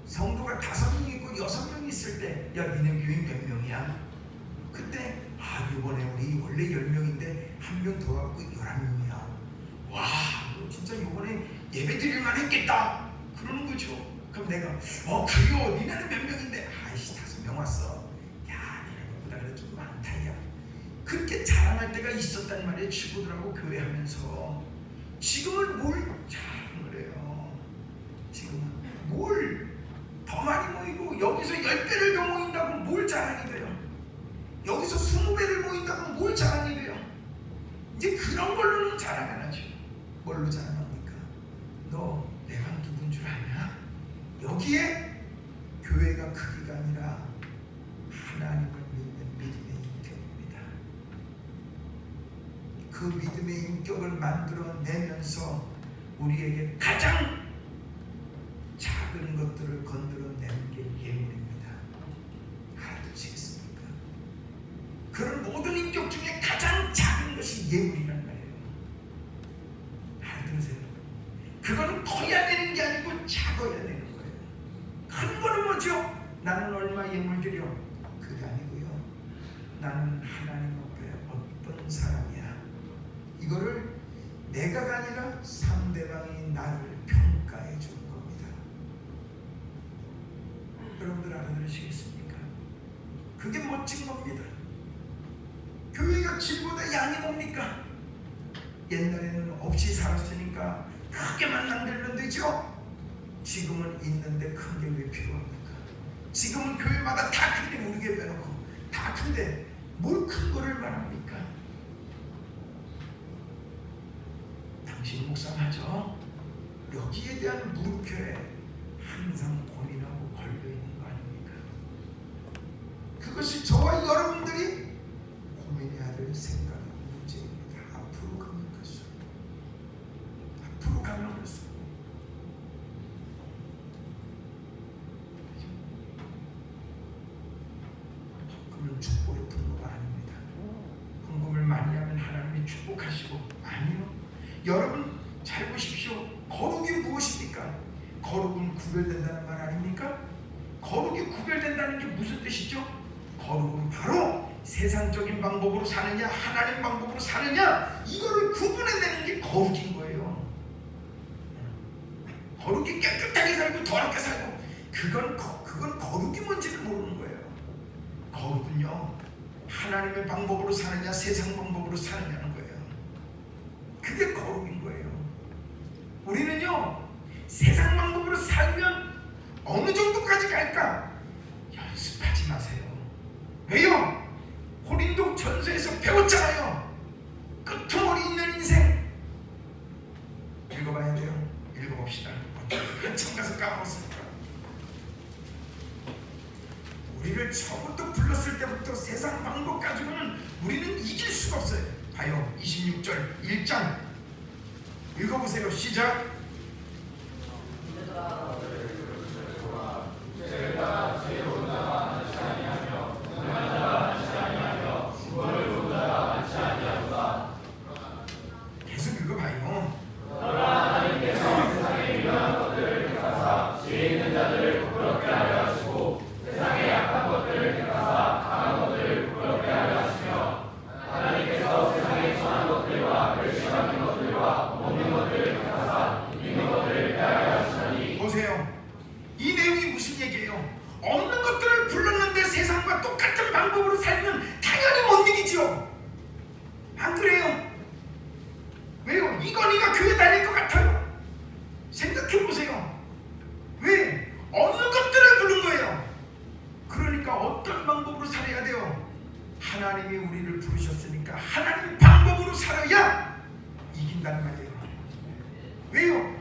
성도가 5명 있고 6명 있을 때 야 니네 교인 몇 명이야? 그때 이번에 우리 원래 10명인데 1명 더 갖고 11명이야. 와 너 진짜 이번에 예배 드릴만 했겠다 그러는 거죠. 그럼 내가 그래요 니네는 몇 명인데 5명 왔어. 야 니네보다 그래도 좀 많다. 야 그렇게 자랑할 때가 있었단 말이에요. 친구들하고 교회하면서. 지금은 뭘 자랑을 해요. 지금은 10배를 더 모인다고 뭘 자랑이 돼요? 여기서 20배를 모인다고 뭘 자랑이 돼요? 이제 그런 걸로는 자랑 안 하죠. 뭘로 자랑합니까? 너 내가 누군 줄 아냐? 여기에 교회가 크기가 아니라 하나님을 믿는 믿음의 인격입니다. 그 믿음의 인격을 만들어내면서 우리에게 가장 작은 것들을 건드려내는 게 예물입니다. 알아두시겠습니까? 그런 모든 인격 중에 가장 작은 것이 예물이란 말이에요. 알아들으세요? 그거는 커야 되는 게 아니고 작아야 되는 거예요. 큰 거는 뭐죠? 나는 얼마 예물 드려? 그게 아니고요. 나는 하나님 앞에 어떤 사람이야. 이거를 내가가 아니라 상대방이 나를 평가해 주는 겁니다. 여러분들 알아들으시겠습니까? 그게 멋진 겁니다. 교회가 질보다 양이 뭡니까? 옛날에는 없이 살았으니까 크게만 만들면 되죠. 지금은 있는데 큰 게 왜 필요합니까? 지금은 교회마다 다 큰데 우리게 빼놓고 다 큰데 뭘 큰 거를 말합니까? 당신 묵상하죠? 여기에 대한 물음표에 항상 고민하고 걸려있는 거 아닙니까? 그것이 저와 여러분들이 고민해야 될 생각의 문제입니다. 앞으로 가면 갈수록 헌금은 축복의 분노가 아닙니다. 헌금을 많이 하면 하나님이 축복하시고, 아니요. 여러분 잘 보십시오. 거룩이 무엇입니까? 거룩은 구별된다는 말 아닙니까? 거룩이 구별된다는 게 무슨 뜻이죠? 거룩은 바로 세상적인 방법으로 사느냐 하나님 방법으로 사느냐 이거를 구분해내는 게 거룩인 거예요. 거룩이 깨끗하게 살고 더럽게 살고 그건 거룩이 뭔지를 모르는 거예요. 거룩은요 하나님의 방법으로 사느냐 세상 방법으로 사느냐는 거예요. 그게 거룩인 거예요. 우리는요 세상 방법으로 살면 어느 정도까지 갈까? 연습하지 마세요. 왜요? 고린도 전서에서 배웠잖아요. 끄트머리 있는 인생. 읽어봐야 돼요. 읽어봅시다. 한참 가서 까먹었으니까. 우리를 처음부터 불렀을 때부터 세상 방법 가지고는 우리는 이길 수가 없어요. 봐요. 26절 1장 읽어보세요. 시작. 계속 읽어봐요. 하나님께서 세상에 유한 것들을 택하사 지혜 있는 자들을 부끄럽게 하려 하시고 세상에 약한 것들을 택하사 강한 것들을 부끄럽게 하려 하시며 하나님께서 세상에 선한 것들과 멸시받는 것들과 없는 것들을 택하사 있는 것들을 빼앗게 하시나니. 보세요. 이 내용이 무슨 얘기예요? 없는 것들을 불렀는데 세상과 똑같은 방법으로 살면 당연히 못 이기죠. 안 그래요? 왜요? 이건희가 교회 다닐 것 같아요? 생각해보세요. 왜? 없는 것들을 부른 거예요. 그러니까 어떤 방법으로 살아야 돼요? 하나님이 우리를 부르셨으니까 하나님 방법으로 살아야 이긴다는 말이에요. 왜요?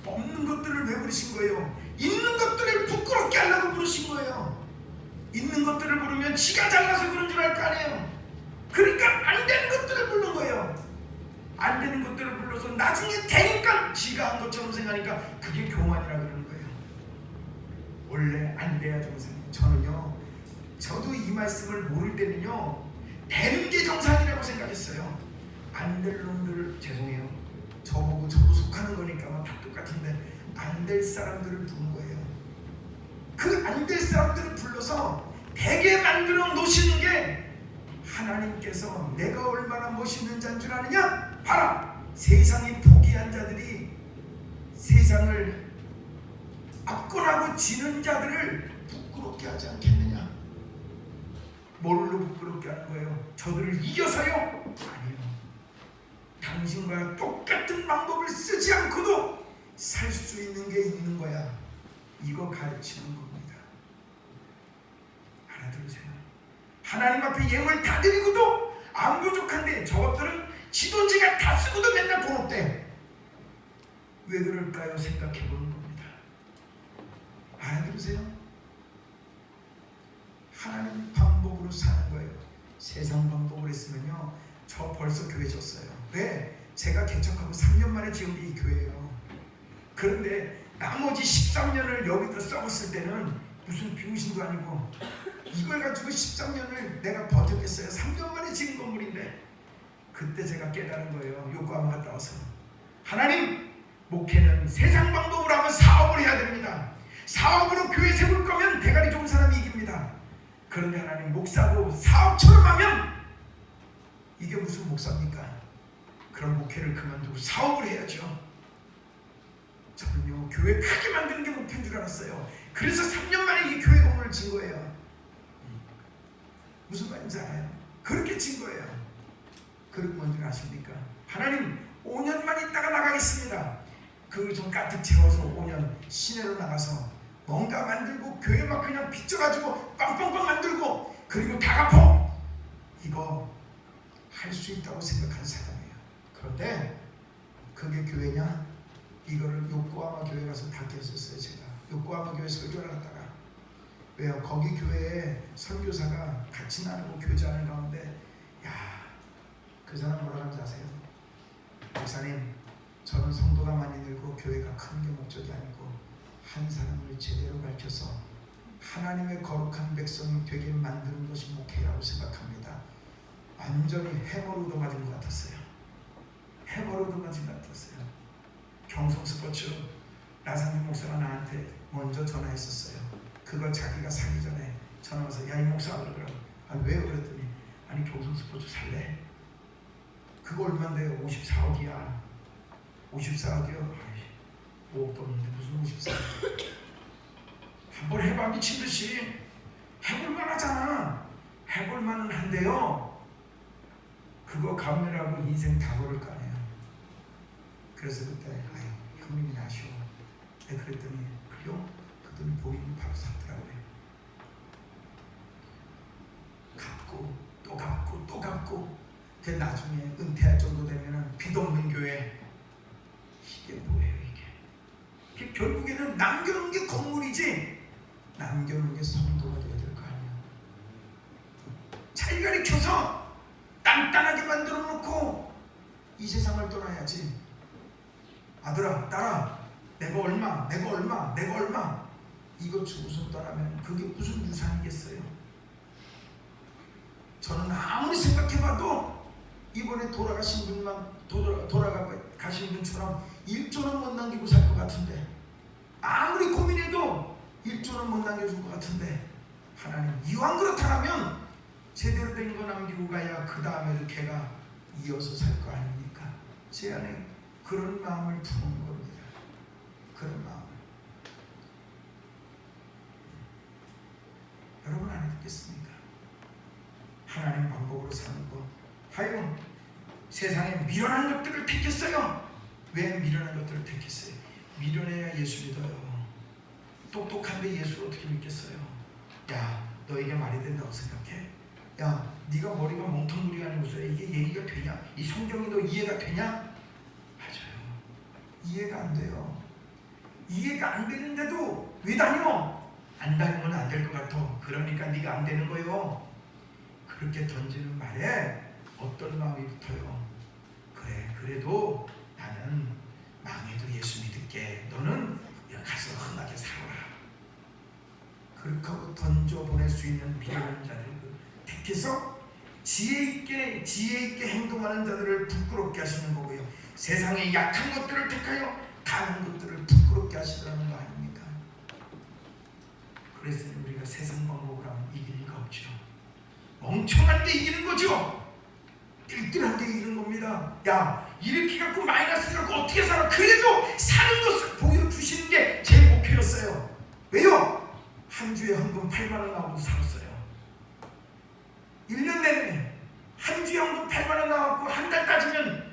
없는 것들을 왜 부르신 거예요? 있는 것들을 부끄럽게 하려고 부르신 거예요. 있는 것들을 부르면 지가 잘나서 그런 줄 알 거 아니에요. 그러니까 안 되는 것들을 부른 거예요. 안 되는 것들을 불러서 나중에 되니까 지가 한 것처럼 생각하니까 그게 교만이라 그러는 거예요. 원래 안 돼야 정상이에요. 저도 이 말씀을 모를 때는요 되는 게 정상이라고 생각했어요. 안 될 놈들을, 죄송해요, 저보고 저도 속하는 거니까 다 똑같은데 안 될 사람들을 부른 거예요. 그 안 될 사람들을 불러서 되게 만들어 놓으시는 게 하나님께서 내가 얼마나 멋있는 자인 줄 아느냐? 봐라, 세상이 포기한 자들이 세상을 압권하고 지는 자들을 부끄럽게 하지 않겠느냐? 뭘로 부끄럽게 하는 거예요? 저들을 이겨서요? 아니요. 당신과 똑같은 방법을 쓰지 않고도 살 수 있는 게 있는 거야. 이거 가르치는 겁니다. 하나님 앞에 예물 다 드리고도 안 부족한데 저것들은 지돈지가 다 쓰고도 맨날 돈 없대. 왜 그럴까요? 생각해 보는 겁니다. 알아들으세요? 하나님 방법으로 사는 거예요. 세상 방법으로 했으면요 저 벌써 교회 졌어요. 왜? 제가 개척하고 3년 만에 지은 게 이 교회예요. 그런데 나머지 13년을 여기다 썩었을 때는 무슨 병신도 아니고 이걸 가지고 13년을 내가 버텼겠어요. 3년 만에 지은 건물인데. 그때 제가 깨달은 거예요. 요코하마 갔다 와서 하나님, 목회는 세상 방법으로 하면 사업을 해야 됩니다. 사업으로 교회 세울 거면 대가리 좋은 사람이 이깁니다. 그런데 하나님, 목사도 사업처럼 하면 이게 무슨 목사입니까? 그럼 목회를 그만두고 사업을 해야죠. 저는요 교회 크게 만드는 게 목표인 줄 알았어요. 그래서 3년 만에 이 교회 건물을 진 거예요. 무슨 말인지 알아요? 그렇게 진 거예요. 그리고 뭔지 아십니까? 하나님 5년만 있다가 나가겠습니다. 그 좀 가득 채워서 5년 시내로 나가서 뭔가 만들고 교회 막 그냥 빚져가지고 빵빵빵 만들고 그리고 다 갚어. 이거 할 수 있다고 생각한 사람이에요. 그런데 그게 교회냐? 이거를 요코하마 교회 가서 다 깼었어요. 제가 요코하마 교회 설교를 하다가. 왜요? 거기 교회에 선교사가 같이 나누고 교제하는 가운데 그 사람 뭐라 하는지 아세요? 목사님, 저는 성도가 많이 늘고 교회가 큰 게 목적이 아니고 한 사람을 제대로 가르쳐서 하나님의 거룩한 백성이 되게 만드는 것이 목회라고 생각합니다. 완전히 해머로도 맞은 것 같았어요. 해머로도 맞은 것 같았어요. 경성스포츠 나상준 목사가 나한테 먼저 전화했었어요. 그거 자기가 사기 전에 전화 와서 야, 이 목사 그러더라고. 왜요? 그랬더니 아니 경성스포츠 살래? 그거 얼마인데요? 54억이야. 54억이요? 5억도 없는데 무슨 54억? 한번 해봐 미친 듯이. 해볼만 하잖아. 해볼만은 한데요. 그거 감내라고 인생 다 걸을 거 아니에요. 그래서 그때 형님이 아쉬워. 내가 그랬더니 그래요? 그랬더니 본인이 바로 샀더라고요. 갚고 또 갚고 또 갚고. 그 나중에 은퇴할 정도 되면은 빚없는 교회. 이게 뭐예요 이게? 결국에는 남겨놓은 게 건물이지 남겨놓은 게 성도가 되어야 될 거 아니에요. 잘 가르쳐서 단단하게 만들어 놓고 이 세상을 떠나야지. 아들아, 딸아, 내가 얼마, 내가 얼마, 내가 얼마 이거 주고서 떠나면 그게 무슨 유산이겠어요? 저는 아무리 생각해봐도 이번에 돌아가신 분만 돌아가신 분처럼 1조는 못 남기고 살 것 같은데, 아무리 고민해도 1조는 못 남겨줄 것 같은데, 하나님 이왕 그렇다면 제대로 된 거 남기고 가야 그 다음에도 걔가 이어서 살 거 아닙니까? 제 안에 그런 마음을 품은 겁니다. 그런 마음을. 여러분 안 듣겠습니까? 하나님 방법으로 사는 거. 하여 세상에 미련한 것들을 택했어요. 왜 미련한 것들을 택했어요? 미련해야 예수 믿어요. 똑똑한데 예수를 어떻게 믿겠어요? 야, 너에게 말이 된다고 생각해? 야, 네가 머리가 멍텅구리가 아니고서 이게 얘기가 되냐? 이 성경이 너 이해가 되냐? 맞아요. 이해가 안 돼요. 이해가 안 되는데도 왜 다녀? 안 다니면 안 될 것 같아. 그러니까 네가 안 되는 거예요. 그렇게 던지는 말에 어떤 마음이 붙어요? 그래, 그래도 나는 망해도 예수 믿을게. 너는 가서 흔하게 살아라. 그렇게 하고 던져보낼 수 있는 미련한 자들을 택해서 지혜 있게 행동하는 자들을 부끄럽게 하시는 거고요. 세상의 약한 것들을 택하여 강한 것들을 부끄럽게 하시라는 거 아닙니까? 그래서 우리가 세상 방법으로 하면 이길 리가 없죠. 멍청한 데 이기는 거죠. 띨띨한 데 이기는 겁니다. 야, 이렇게 갖고 마이너스 갖고 어떻게 살아? 그래도 사는 것을 보여주시는 게 제 목표였어요. 왜요? 한 주에 헌금 8만 원 나오고 살았어요. 1년 내내 한 주에 헌금 8만 원 나왔고 한 달 따지면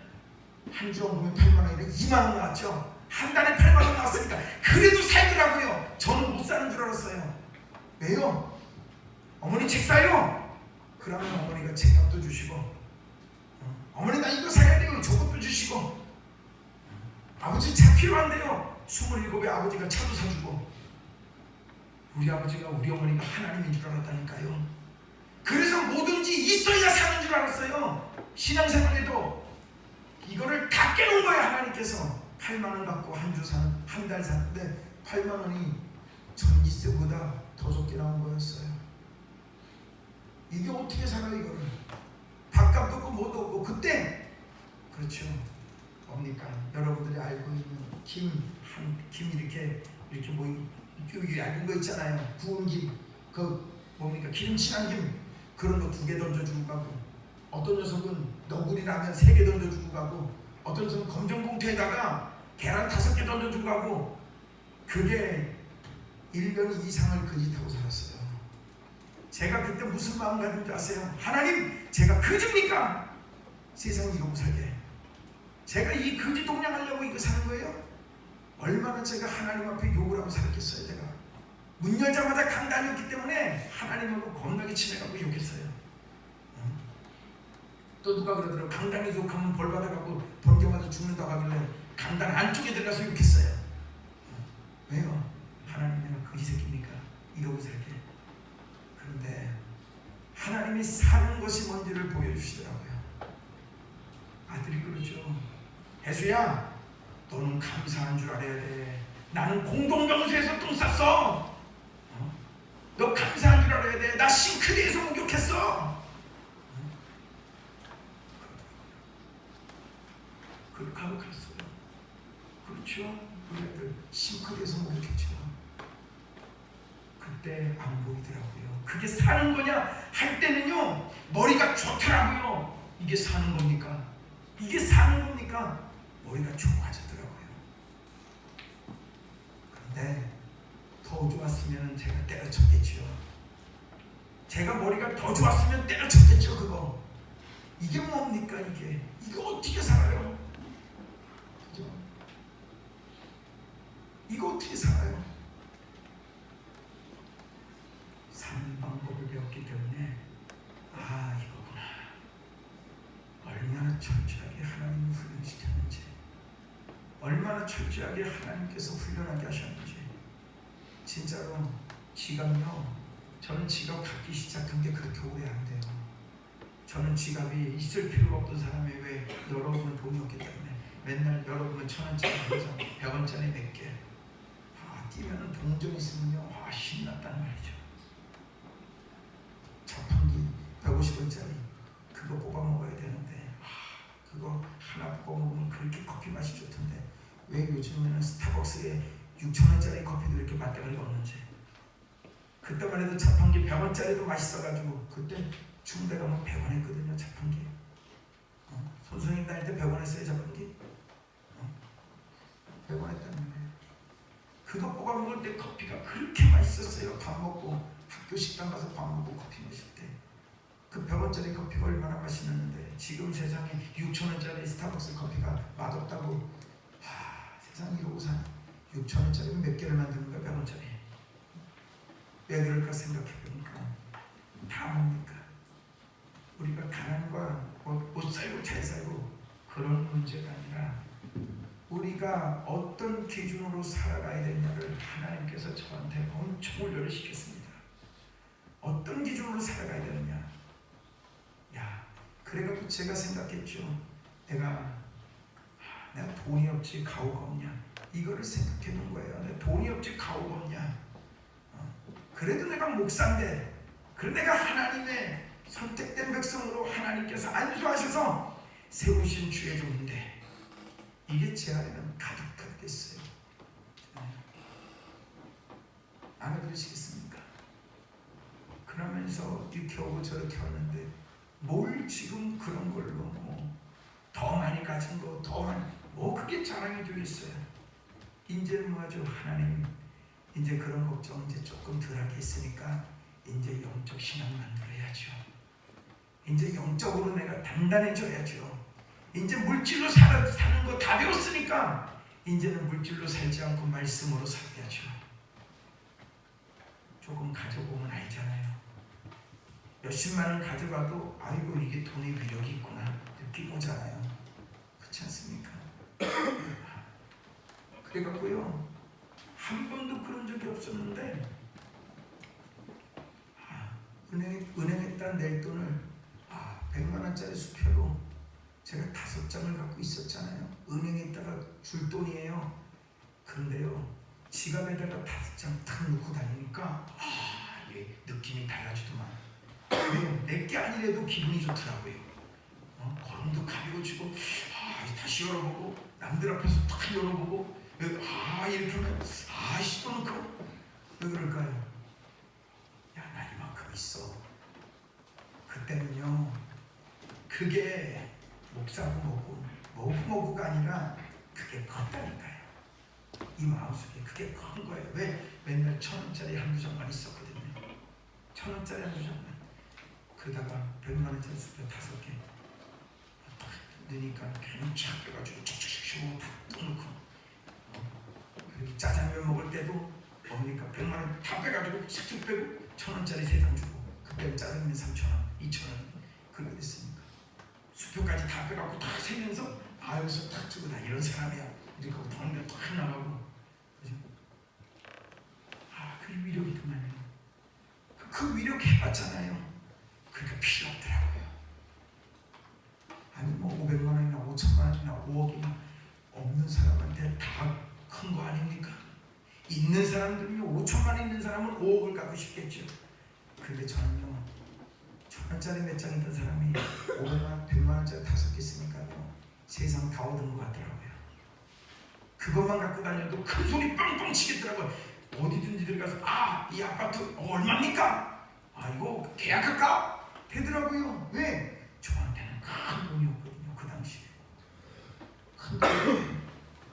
한 주 헌금이 8만 원이라 2만 원 나왔죠. 한 달에 8만 원 나왔으니까 그래도 살더라고요. 저는 못 사는 줄 알았어요. 왜요? 어머니 책 사요. 그러면 어머니가 책값도 주시고, 어머니 나 이거 사야 돼요, 저것도 주시고, 아버지 차 필요한데요, 27에 아버지가 차도 사주고. 우리 아버지가 우리 어머니가 하나님인 줄 알았다니까요. 그래서 뭐든지 있어야 사는 줄 알았어요. 신앙생활에도 이거를 다 깨놓은 거예요. 하나님께서 8만 원 갖고 한 달 사는데 8만 원이 전기세보다 더 적게 나온 거였어요. 이게 어떻게 살아요? 이거를 밥값도 없고 뭐도 없고. 그때 그렇죠. 뭡니까? 여러분들이 알고 있는 김 이렇게 뭐 얇은 거 있잖아요. 구운 김, 그 뭡니까? 기름친한 김, 그런 거 2개 던져주고 가고, 어떤 녀석은 너구리 라면 3개 던져주고 가고, 어떤 녀석은 검정봉투에다가 계란 5개 던져주고 가고. 그게 1년 이상을 그 짓하고 살았어요. 제가 그때 무슨 마음 가진지 아세요? 하나님, 제가 그지입니까? 세상 이러고 살게. 제가 이 그지 동냥하려고 이거 사는 거예요? 얼마나 제가 하나님 앞에 욕을 하고 살았겠어요. 제가 문 열자마자 강단이었기 때문에 하나님하고 겁나게 친해가고 욕했어요. 또 누가 그러더라고요. 강단에서 욕하면 벌 받아가고 번개마다 죽는다고 하길래 강단 안쪽에 들어가서 욕했어요. 왜요? 하나님 내가 그지 새끼입니까? 이러고 살게. 그런데 하나님이 사는 것이 뭔지를 보여주시더라고요. 아들이 그러죠. 혜수야, 너는 감사한 줄 알아야 돼. 나는 공동병수에서 똥 쌌어. 너 감사한 줄 알아야 돼. 나 싱크대에서 목욕했어. 그렇게 하고 갔어요. 그렇죠? 우리 아들 싱크대에서 목욕했죠. 그때 안 보이더라고요. 그게 사는 거냐 할 때는요, 머리가 좋더라고요. 이게 사는 겁니까? 이게 사는 겁니까? 머리가 좋아지더라고요. 그런데 더 좋았으면 제가 때려쳤겠죠. 제가 머리가 더 좋았으면 때려쳤겠죠. 그거 이게 뭡니까? 이게 어떻게 살아요? 그죠? 이거 어떻게 살아요? 사는 방법을 배웠기 때문에 이거구나. 얼마나 철저하게 하나님을 훈련시켰는지, 얼마나 철저하게 하나님께서 훈련하게 하셨는지. 진짜로 지갑요, 저는 지갑 갖기 시작한 게 그렇게 오래 안 돼요. 저는 지갑이 있을 필요가 없던 사람이, 왜 여러분은 돈이 없기 때문에 맨날 여러분은 1,000원짜리 한 장, 100원짜리 몇 개 뛰면은 동전 있으면요, 신났단 말이죠. 자판기 150원짜리 그거 뽑아 먹어야 되는데, 그거 하나 뽑아 먹으면 그렇게 커피 맛이 좋던데 왜 요즘에는 스타벅스에 6,000원짜리 커피도 이렇게 맛대가리가 없는지. 그때만 해도 자판기 100원짜리도 맛있어가지고, 그때 중대 가면 100원 했거든요. 자판기. 손수님 다닐 때 100원 했어요. 자판기. 100원 했다는 거예요. 그거 뽑아 먹을 때 커피가 그렇게 맛있었어요. 밥 먹고 학교 식당 가서 밥 먹고 커피 마실 때 그 100원짜리 커피가 얼마나 맛있는데, 지금 세상에 6,000원짜리 스타벅스 커피가 맛없다고. 세상에 이러고 사는. 6,000원짜리 몇 개를 만드는 거야? 100원짜리. 왜 그럴까 생각해보니까 다 뭡니까? 우리가 가난과 못 살고 잘 살고 그런 문제가 아니라, 우리가 어떤 기준으로 살아가야 되냐를 하나님께서 저한테 엄청 훈련을 시켰습니다. 어떤 기준으로 살아가야 되느냐. 그래갖고 제가 생각했죠. 내가 돈이 없지 가오가 없냐, 이거를 생각해 놓은 거예요. 내가 돈이 없지 가오가 없냐. 그래도 내가 목사인데, 그래도 내가 하나님의 선택된 백성으로 하나님께서 안수하셔서 세우신 주의 종인데, 이게 제 안에는 가득하겠어요. 알아들으시겠습니까? 그러면서 이렇게 오고 저렇게 왔는데, 뭘 지금 그런 걸로 더 많이 가진 거, 더 많이 그게 자랑이 되겠어요. 이제는 뭐하죠? 하나님, 이제 그런 걱정 이제 조금 덜하게 있으니까 이제 영적 신앙 만들어야죠. 이제 영적으로 내가 단단해져야죠. 이제 물질로 사는 거 다 배웠으니까 이제는 물질로 살지 않고 말씀으로 살아야죠. 조금 가져보면 알잖아요. 몇십만 원 가져가도 아이고 이게 돈의 위력이 있구나 느끼고 오잖아요. 그렇지 않습니까? 그래갖고요 한 번도 그런 적이 없었는데 은행에다 낼 돈을 100만 원짜리 수표로 제가 5장을 갖고 있었잖아요. 은행에다가 줄 돈이에요. 그런데요 지갑에다가 5장 탁 넣고 다니니까 이게 느낌이 달라지더만. 내게 아니래도 기분이 좋더라고요. 걸음도 가벼워지고 다시 열어보고 남들 앞에서 탁 열어보고 이렇게 하면 씹어놓고 왜 그럴까요? 야 나 이만큼 있어. 그때는요 그게 몫하고 뭐고가 아니라 그게 컸다니까요. 이 마음속에 그게 큰 거예요. 왜? 맨날 1,000원짜리 한두 장만 있었거든요. 1,000원짜리 한두 장만. 그러다가 100만 원짜리 수표 5개 딱 넣으니까 괜히 착 빼가지고 촉촉촉 탁 넣고 그리고 짜장면 먹을 때도 뭡니까 100만 원 다 빼가지고 싹둑 빼고 1,000원짜리 3장 주고 그때는 짜장면 3,000원 2,000원 그렇게 됐으니까 수표까지 다 빼갖고 다 세면서 여기서 탁 주고 나 이런 사람이야 이렇게 하고 돈을 탁 나가고 그죠? 그게 위력이더만요. 그 위력 해봤잖아요. 그러니까 필요 없더라고요. 아니 뭐 500만 원이나 5천만 원이나 5억이나 없는 사람한테 다 큰 거 아닙니까? 있는 사람들은요 5천만 원 있는 사람은 5억을 갖고 싶겠죠. 근데 저는요 1,000원짜리 몇 장 있던 사람이 500만 원, 100만 원짜리 5개 있으니까요 세상 다 얻은 것 같더라고요. 그것만 갖고 다녀도 큰 소리 빵빵 치겠더라고요. 어디든지 들어가서 이 아파트 얼마입니까? 이거 계약할까? 되더라고요. 왜? 저한테는 큰 돈이었거든요. 그 당시에 큰 돈이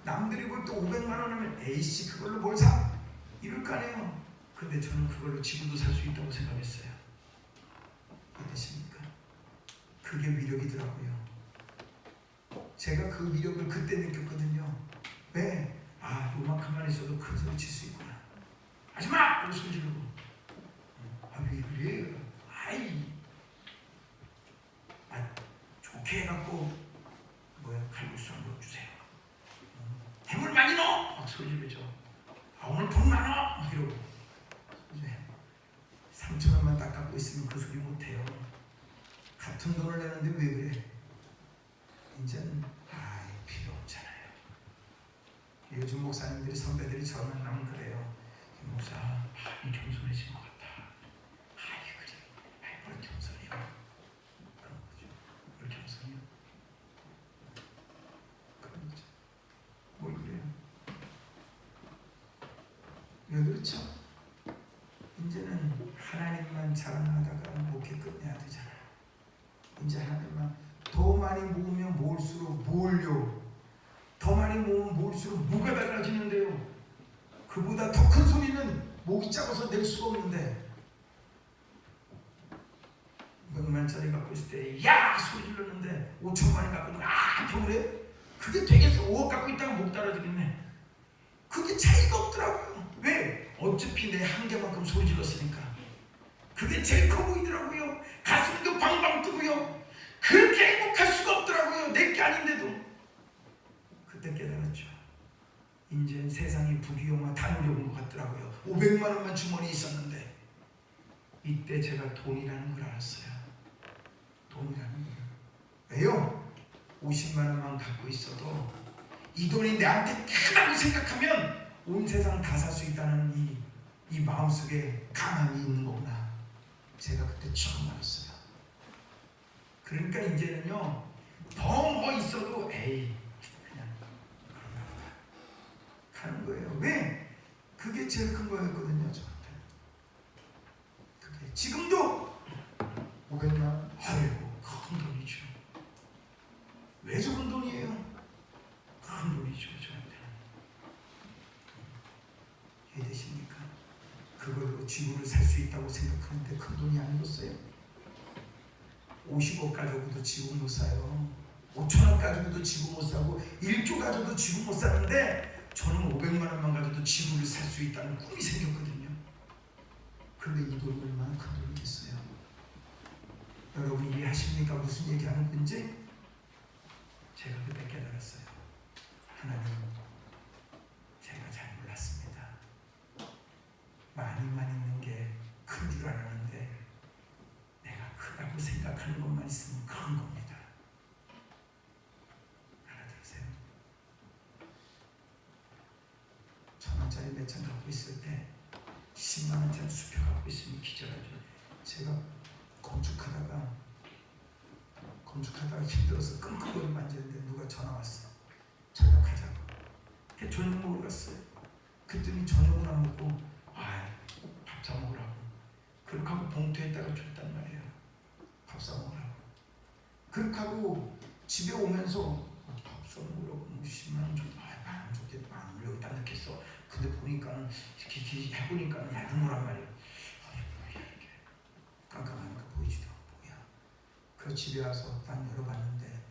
남들이 볼 때 500만 원 하면 에이씨 그걸로 뭘 사? 이럴 거 아니에요. 근데 저는 그걸로 지구도 살 수 있다고 생각했어요. 어떠십니까? 그게 위력이더라고요. 제가 그 위력을 그때 느꼈거든요. 왜? 요만큼만 있어도 큰 소리 칠 수 있구나. 하지마! 이러고 소리 지르고 왜 그래? 좋게 해갖고 칼국수 한 그릇 주세요. 해물 많이 넣어! 막 소리 지르죠. 오늘 돈 많아! 막 이러고 3,000원만 딱 갖고 있으면 그 소리 못해요. 같은 돈을 내는데 왜 그래? 이제는 필요 없잖아요. 요즘 목사님들이 선배들이 저 만나면 그래요. 목사 많이 겸손해진 것 같다. 그래. 뭘 겸손해요? 그런 거죠. 뭘 겸손해요? 그런 거죠. 뭘 그래요? 왜 그렇죠? 이제는 하나님만 자랑하다가 목회 끝내야 되잖아요. 이제 하나님만 더 많이 모으면 모을수록 뭘요? 더 많이 모으면 모을수록 뭐가 달라지는데요? 그보다 더 큰 소리는 목이 작아서 낼 수가 없는데 100만짜리 갖고 있을 때 야! 소리 질렀는데 5천만원 갖고 있는 더 그래? 그게 되겠어? 5억 갖고 있다가 목 떨어지겠네. 그게 차이가 없더라고요. 왜? 어차피 내 한계만큼 소리 질렀으니까. 그게 제일 커 보이더라고요. 가슴도 방방 뜨고요. 그렇게 행복할 수가 없더라고요. 내게 아닌데도. 그때 깨달았죠. 이제 세상이 부귀영화 다 누려본 것 같더라고요. 500만 원만 주머니에 있었는데 이때 제가 돈이라는 걸 알았어요. 돈이라는 걸. 왜요? 50만 원만 갖고 있어도 이 돈이 내한테 크다고 생각하면 온 세상 다 살 수 있다는 이 마음속에 가만히 있는 거구나. 제가 그때 처음 알았어요. 그러니까 이제는요 더 뭐 있어도 그냥 그런가 보다 가는 거예요. 왜? 그게 제일 큰 거였거든요. 저한테. 그게 지금도 500만 원? 큰 돈이죠. 왜 적은 돈이에요? 큰 돈이죠. 저한테. 이해되십니까? 그걸로 지구를 살 수 있다고 생각하는데 큰 돈이 아니었어요. 50억 가지고도 지구 못 사요. 5천원 가지고도 지구 못 사고 1조 가지고도 지구 못 사는데 저는 500만 원만 가지고도 지구를 살 수 있다는 꿈이 생겼거든요. 그런데 이 돈이 얼마나 큰 돈이겠어요. 아십니까? 무슨 얘기하는 건지? 제가 그때 깨달았어요. 하나님, 제가 잘 몰랐습니다. 많이만 있는 게 큰 줄 알았는데 내가 크다고 생각하는 것만 있으면 큰 겁니다. 알아들으세요? 1,000원짜리 몇 장 갖고 있을 때 10만 원짜리 수표 갖고 있으면 기절하죠. 제가 건축하다가 힘들어서 끙끙거리 만지는데 누가 전화 왔어. 저녁하자고. 저녁 먹으러 갔어요. 그랬더니 저녁을 안 먹고 밥 사 먹으라고. 그렇게 하고 봉투에다가 줬단 말이에요. 밥 사 먹으라고. 그렇게 하고 집에 오면서 밥 사 먹으라고 10만 원 줬다. 만 원 줬겠다. 만 원 여기다 넣겠어. 근데 보니까는 이렇게 해보니까는 얇은 거란 말이에요. 이렇게 깜깜하니까 보이지도 않고 뭐야. 그 집에 와서 딱 열어봤는데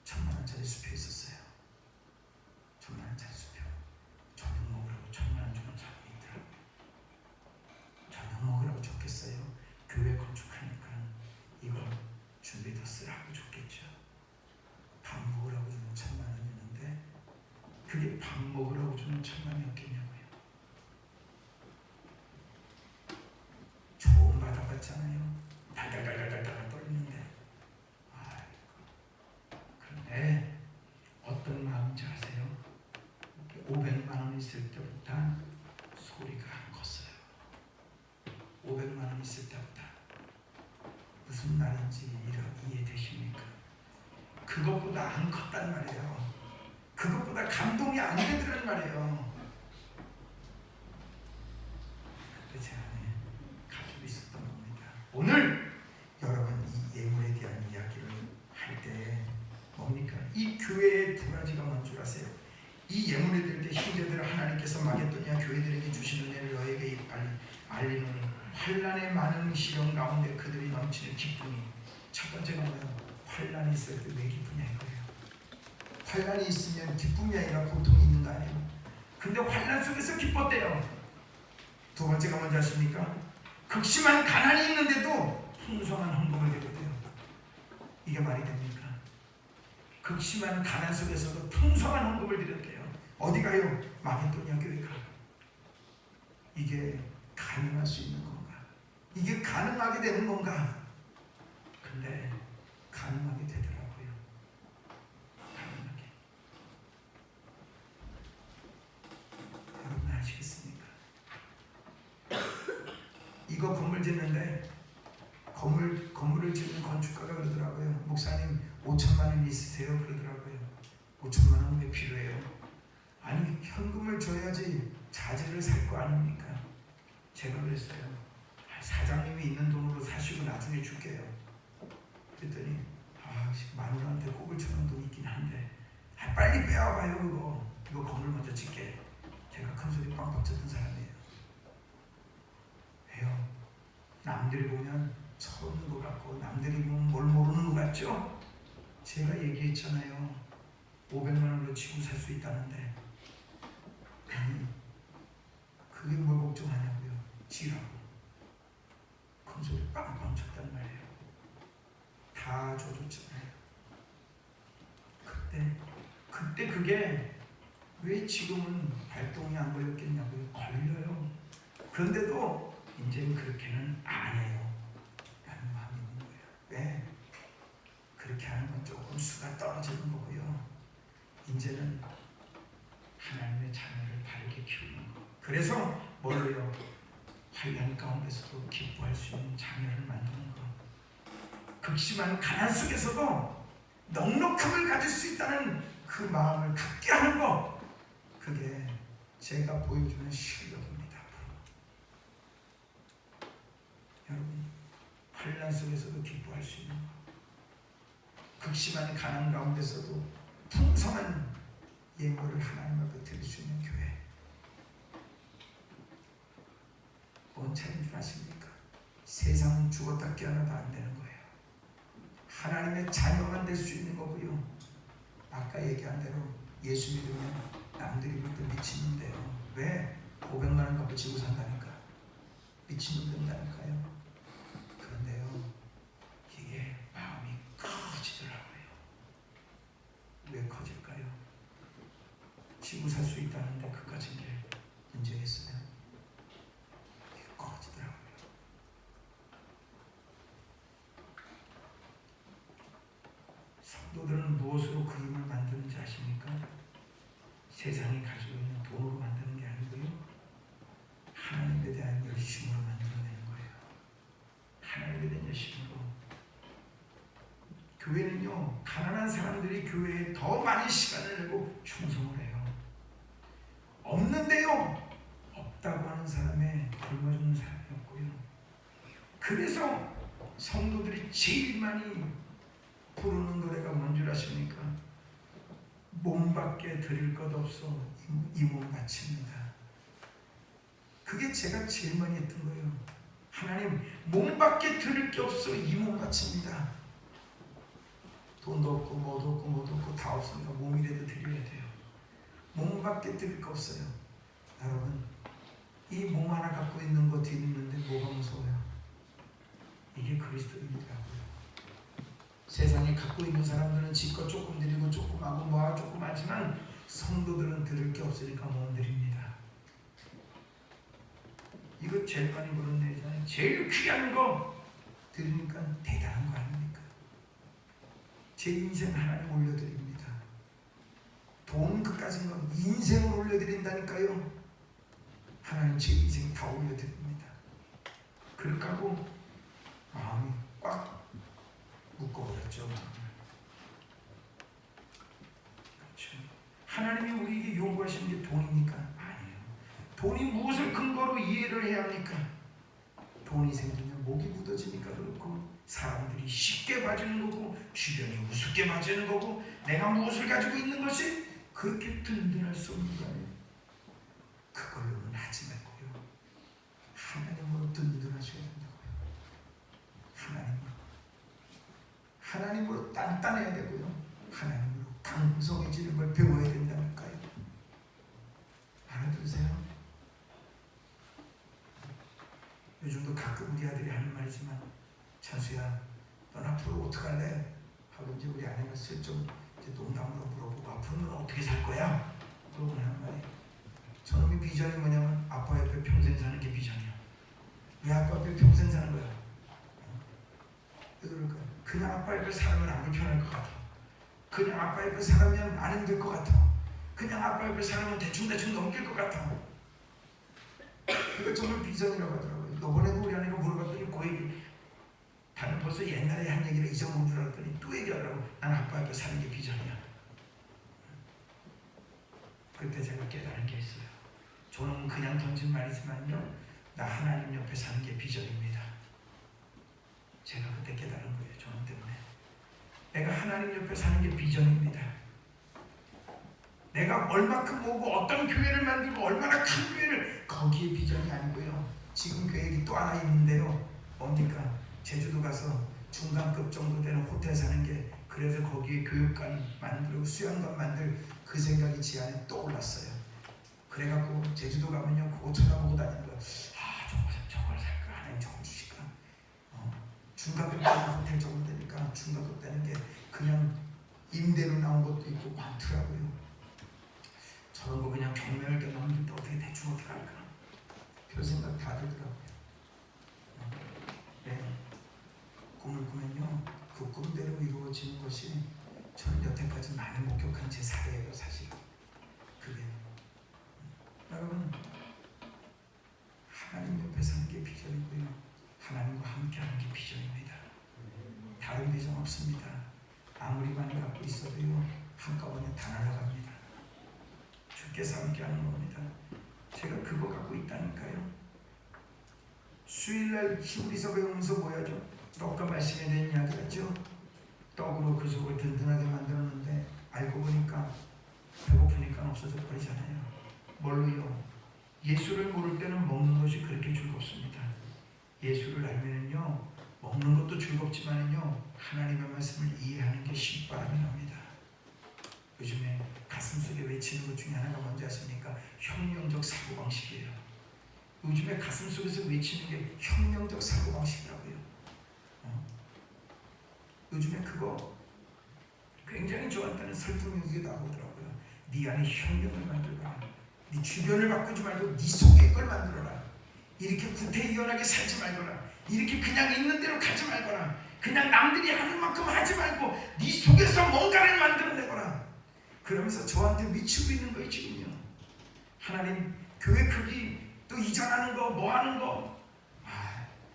1,000만 원짜리 수표 있었어요. 1,000만 원짜리 수표. 저녁 먹으라고 1,000만 원 주는 사람이 있더라고요. 저녁 먹으라고 줬겠어요. 교회 건축하니까 이거 준비해서 쓰라고 줬겠죠. 밥 먹으라고 주는 1,000만 원이었는데 그게 밥 먹으라고 주는 1,000만 원이었겠냐고요. 조언 받아봤잖아요. 달달달달달달 떨리는데 그런데 어떤 마음인지 아세요? 500만 원 있을 때부터 소리가 안 컸어요. 500만 원 있을 때부터 무슨 말인지 이해되십니까? 그것보다 안 컸단 말이에요. 그것보다 감동이 안 되더란 말이에요. 그때 제 안에 가지고 있었던 겁니다. 오늘 여러분 이 예물에 대한 이야기를 할 때 뭡니까? 이 교회의 두 가지가 뭔 줄 아세요? 이 예물에 드릴 때 형제들을 하나님께서 마게도냐 교회들에게 주신 은혜를 너에게 알리노니 환난의 많은 시련 가운데 그들이 넘치는 기쁨이. 첫 번째가 뭐예요? 환난이 있을 때 왜 기쁘냐 이거예요. 환난이 있으면 기쁨이 아니라 고통이 있는 거 아니에요. 근데 환난 속에서 기뻤대요. 두 번째가 뭔지 아십니까? 극심한 가난이 있는데도 풍성한 헌금을 드렸대요. 이게 말이 됩니까? 극심한 가난 속에서도 풍성한 헌금을 드렸대요. 어디 가요? 마게도냐 교회 가. 이게 가능할 수 있는 건가? 이게 가능하게 되는 건가? 근데 가능하게 되더라고요. 가능하게. 여러분 아시겠습니까? 이거 건물 짓는데 건물을 짓는 건축가가 그러더라고요. 목사님 5천만 원 있으세요? 그러더라고요. 5천만 원 왜 필요해요? 아니 현금을 줘야지 자재를 살 거 아닙니까? 제가 그랬어요. 사장님이 있는 돈으로 사시고 나중에 줄게요. 그랬더니 마누라한테 꼽을 쳐놓은 돈 있긴 한데 빨리 빼와봐요. 이거 건물 먼저 짓게. 제가 큰 소리 빵빵 쳤던 사람이에요. 왜요? 남들이 보면 처음인 것 같고 남들이 보면 뭘 모르는 것 같죠? 제가 얘기했잖아요. 500만 원으로 지고 살 수 있다는데 그게 뭘 걱정하냐고요. 지라고 큰 소리 빵빵 쳤단 말이에요. 다 줘줬잖아요. 그때 그게 왜 지금은 발동이 안 걸렸겠냐고요. 걸려요. 그런데도 이제는 그렇게는 안 해요 라는 마음이 있는 거예요. 왜? 그렇게 하는 건 조금 수가 떨어지는 거고요. 이제는 하나님의 자녀를 바르게 키우는 거. 그래서 뭘로요? 환난 가운데서도 기뻐할 수 있는 자녀를 만드는 거. 극심한 가난 속에서도 넉넉함을 가질 수 있다는 그 마음을 갖게 하는 거. 그게 제가 보여주는 실력입니다. 여러분 환난 속에서도 기뻐할 수 있는 거. 극심한 가난 가운데서도 풍성한 예물을 하나님 앞에 드릴 수 있는 교회. 뭔 차이인 줄 아십니까? 세상은 죽었다 깨어나도 안 되는 거예요. 하나님의 자녀만 될 수 있는 거고요. 아까 얘기한 대로 예수 믿으면 남들이 볼 때 미친놈돼요. 왜? 500만 원 갖고 지고 산다니까. 미친놈 된다니까요. 그런데요, 이게 마음이 지고 살 수 있다는데 그까진 게 문제겠어요? 이거 꺼지더라고요. 성도들은 무엇으로 그림을 만드는지 아십니까? 세상이 가지고 있는 돈으로 만드는 게 아니고요, 하나님에 대한 열심으로 만들어내는 거예요. 하나님에 대한 열심으로. 교회는요, 가난한 사람들이 교회에 더 많은 시간을 내고 충성을 해요. 없는데요, 없다고 하는 사람에 굶어주는 사람이 없고요. 그래서 성도들이 제일 많이 부르는 노래가 뭔 줄 아십니까? 몸밖에 드릴 것 없어 이 몸 바칩니다. 그게 제가 제일 많이 했던 거예요. 하나님, 몸밖에 드릴 게 없어 이 몸 바칩니다. 돈도 없고 뭐도 없고 다 없으니까 몸이라도 드려야 돼요. 몸밖에 드릴 거 없어요. 여러분, 이 몸 하나 갖고 있는 거 드리는데 뭐가 무서워요? 이게 그리스도인이라고요. 세상에 갖고 있는 사람들은 지껏 조금 드리고 조금 하고 뭐하고 조금 하지만 성도들은 드릴 게 없으니까 못 드립니다. 이거 제일 많이 그런 얘기잖아요. 제일 귀한 거 드리니까 대단한 거 아닙니까? 제 인생 하나님 올려드립니다. 돈 그까진 거 인생을 올려드린다니까요. 하나님 제 인생 다 올려드립니다. 그렇게 하고 마음이 꽉 묶어버렸죠. 그렇죠. 하나님이 우리에게 요구하시는 게 돈입니까? 아니에요. 돈이 무엇을 근거로 이해를 해야 합니까? 돈이 생기면 목이 굳어지니까 그렇고, 사람들이 쉽게 봐주는 거고, 주변이 우습게 봐주는 거고, 내가 무엇을 가지고 있는 것이 그렇게 든든할 수 없는 거예요. 그걸로는 하지 말고요, 하나님으로 든든하셔야 된다고요. 하나님으로 단단해야 되고요, 하나님으로 강성해지는 걸 배워야 된다니까요. 알아들으세요? 요즘도 가끔 우리 아들이 하는 말이지만, 찬수야, 넌 앞으로 어떡할래? 하고 이제 우리 아내가 슬쩍 이제 농담으로 물어보고, 앞으로는 어떻게 살 거야? 그러고 하는 말이, 저놈의 비전이 뭐냐면 아빠 옆에 평생 사는 게 비전이야. 왜 아빠 옆에 평생 사는 거야? 왜 그럴까? 그냥 아빠 옆에 살면 안 불편할 것 같아. 그냥 아빠 옆에 살면 안 힘들 것 같아. 그냥 아빠 옆에 살면 대충 넘길 것 같아. 그게 정말 비전이라고 하더라고요. 이번에도 우리 아내가 물어봤더니 그 얘기, 다른 벌써 옛날에 한 얘기를 잊어먹은 줄 알았더니 또 얘기하더라고. 난 아빠 옆에 사는 게 비전이야. 그때 제가 깨달은 게 있어요. 저는 그냥 던진 말이지만요, 나 하나님 옆에 사는 게 비전입니다. 제가 그때 깨달은 거예요. 저는 때문에. 내가 하나님 옆에 사는 게 비전입니다. 내가 얼마큼 모으고 어떤 교회를 만들고 얼마나 큰 교회를, 거기에 비전이 아니고요. 지금 계획이 또 하나 있는데요. 뭡니까? 제주도 가서 중간급 정도 되는 호텔 사는 게, 그래서 거기에 교육관 만들고 수영관 만들 그 생각이 제 안에 떠올랐어요. 그래갖고 제주도 가면요, 그거 쳐다보고 다니는 거예요. 아, 저걸 살까? 하나님 저걸 주실까? 중간급 되는 호텔 정도 되니까, 중간급 되는 게 그냥 임대로 나온 것도 있고 많더라고요. 저런 거 그냥 경매할게 넘길 때 어떻게 대충 어떻게 할까? 별 생각 다 들더라고요. 네. 꿈을 꾸면요, 그 꿈대로 이루어지는 것이 저는 여태까지 많이 목격한 제 사례예요, 사실. 그게 여러분, 하나님 옆에 사는 게 비전이고요, 하나님과 함께하는 게 비전입니다. 다른 비전 없습니다. 아무리 많이 갖고 있어도요, 한꺼번에 다 날아갑니다. 주께서 함께하는 겁니다. 제가 그거 갖고 있다니까요. 수요일날 히브리서 배우면서 뭐 하죠? 떡과 말씀에 대한 이야기 하죠. 떡으로 그 속을 든든하게 만들었는데 알고 보니까 배고프니까 없어져 버리잖아요. 뭘로요? 예수를 모를 때는 먹는 것이 그렇게 즐겁습니다. 예수를 알면은요, 먹는 것도 즐겁지만은요, 하나님의 말씀을 이해하는 게 신바람이 납니다. 요즘에 가슴속에 외치는 것 중에 하나가 뭔지 아십니까? 혁명적 사고방식이에요. 요즘에 가슴속에서 외치는 게 혁명적 사고방식이라고요. 요즘에 그거 굉장히 좋아한다는 설득력이 나오더라고요. 네 안에 혁명을 만들거라. 네 주변을 바꾸지 말고 네 속의 걸 만들어라. 이렇게 구태의연하게 살지 말거라. 이렇게 그냥 있는 대로 가지 말거라. 그냥 남들이 하는 만큼 하지 말고 네 속에서 뭔가를 만들어내거라. 그러면서 저한테 미치고 있는 거예요 지금요. 하나님 교회 크기 또 이전하는 거 뭐 하는 거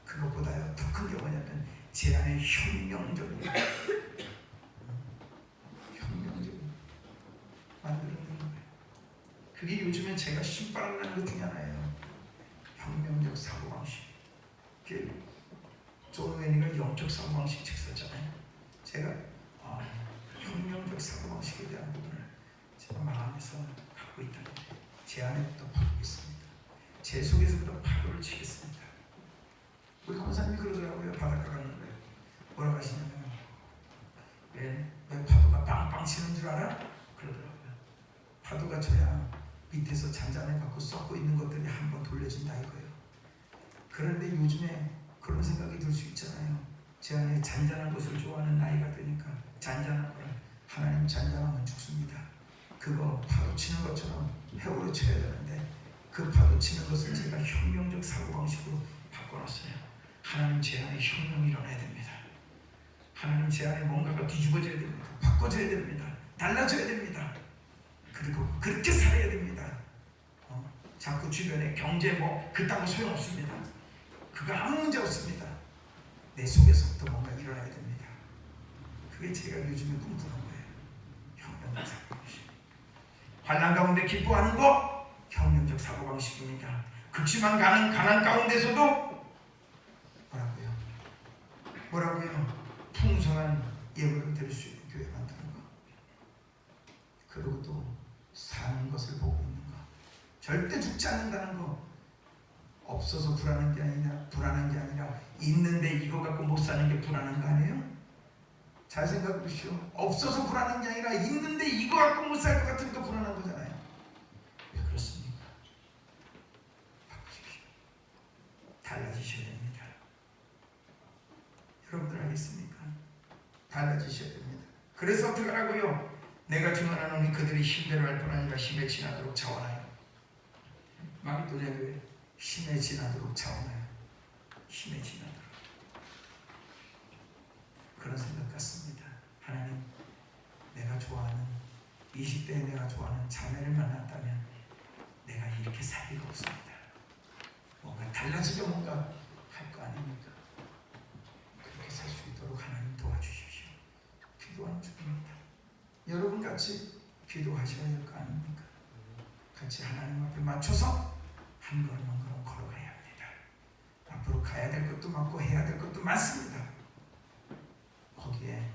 그것보다요 더 큰 게 뭐냐면 제 안에 혁명적인 만들어내는 거예요. 그게 요즘에 제가 신바람나는 것 중에 하나예요. 혁명적 사고방식. 존 웨니가 영적 사고방식 책 썼잖아요. 제가 혁명적 사고방식에 대한 부분을 제가 마음에서 갖고 있다는 제 안에부터 파고 있습니다. 제 속에서부터 파도를 치겠습니다. 우리 권사님이 그러더라고요. 바닷가 가는 거예요. 뭐라고 하시냐면 왜 파도가 빵빵 치는 줄 알아? 그러더라고요. 파도가 쳐야 밑에서 잔잔해 갖고 썩고 있는 것들이 한번 돌려진다 이거예요. 그런데 요즘에 그런 생각이 들 수 있잖아요. 제 안에 잔잔한 것을 좋아하는 나이가 되니까 잔잔한 거를 하나님 잔잔하면 죽습니다. 그거 파도 치는 것처럼 해오로 쳐야 되는데 그 파도 치는 것을 제가 혁명적 사고방식으로 바꿔놨어요. 하나님 제 안에 혁명이 일어나야 됩니다. 하나님 제 안에 뭔가가 뒤집어져야 됩니다. 바꿔져야 됩니다. 달라져야 됩니다. 그리고 그렇게 살아야 됩니다. 자꾸 주변에 경제 그딴 거 소용없습니다. 그거 아무 문제 없습니다. 내 속에서부터 뭔가 일어나야 됩니다. 그게 제가 요즘에 꿈꾸는 거예요. 혁명적 사고방식. 환난 가운데 기뻐하는 거 혁명적 사고방식입니다. 극심한 가난 가운데서도 뭐라고요? 풍성한 예물을 드릴 수 있는 교회 만드는 거. 그리고 또 사는 것을 보고 있는 거. 절대 죽지 않는다는 거. 없어서 불안한 게 아니라 있는데 이거 갖고 못 사는 게 불안한 거 아니에요? 잘 생각해 보시오. 없어서 불안한 게 아니라 있는데 이거 갖고 못 살 것 같으니까 불안한 거잖아요. 왜 그렇습니까? 바꾸십시오. 달라지셔야 됩니다. 여러분들 알겠습니까? 달라지셔야 됩니다. 그래서 어떻게 하라고요? 내가 증언하노니 그들이 힘대로 할 뿐 아니라 힘에 지나도록 자원하여. 마게도냐교회 힘에 지나도록 자원하여. 힘에 지나도록. 그런 생각 같습니다. 하나님, 내가 좋아하는 20대에 내가 좋아하는 자매를 만났다면 내가 이렇게 살 리가 없습니다. 뭔가 달라지게 뭔가 할 거 아닙니까? 그렇게 살 수 있도록 하나님 도와주십시오. 기도하는 중입니다. 여러분 같이 기도하셔야 할 거 아닙니까? 같이 하나님 앞에 맞춰서 한 걸음 한 걸음 걸어가야 합니다. 앞으로 가야 될 것도 많고 해야 될 것도 많습니다. 거기에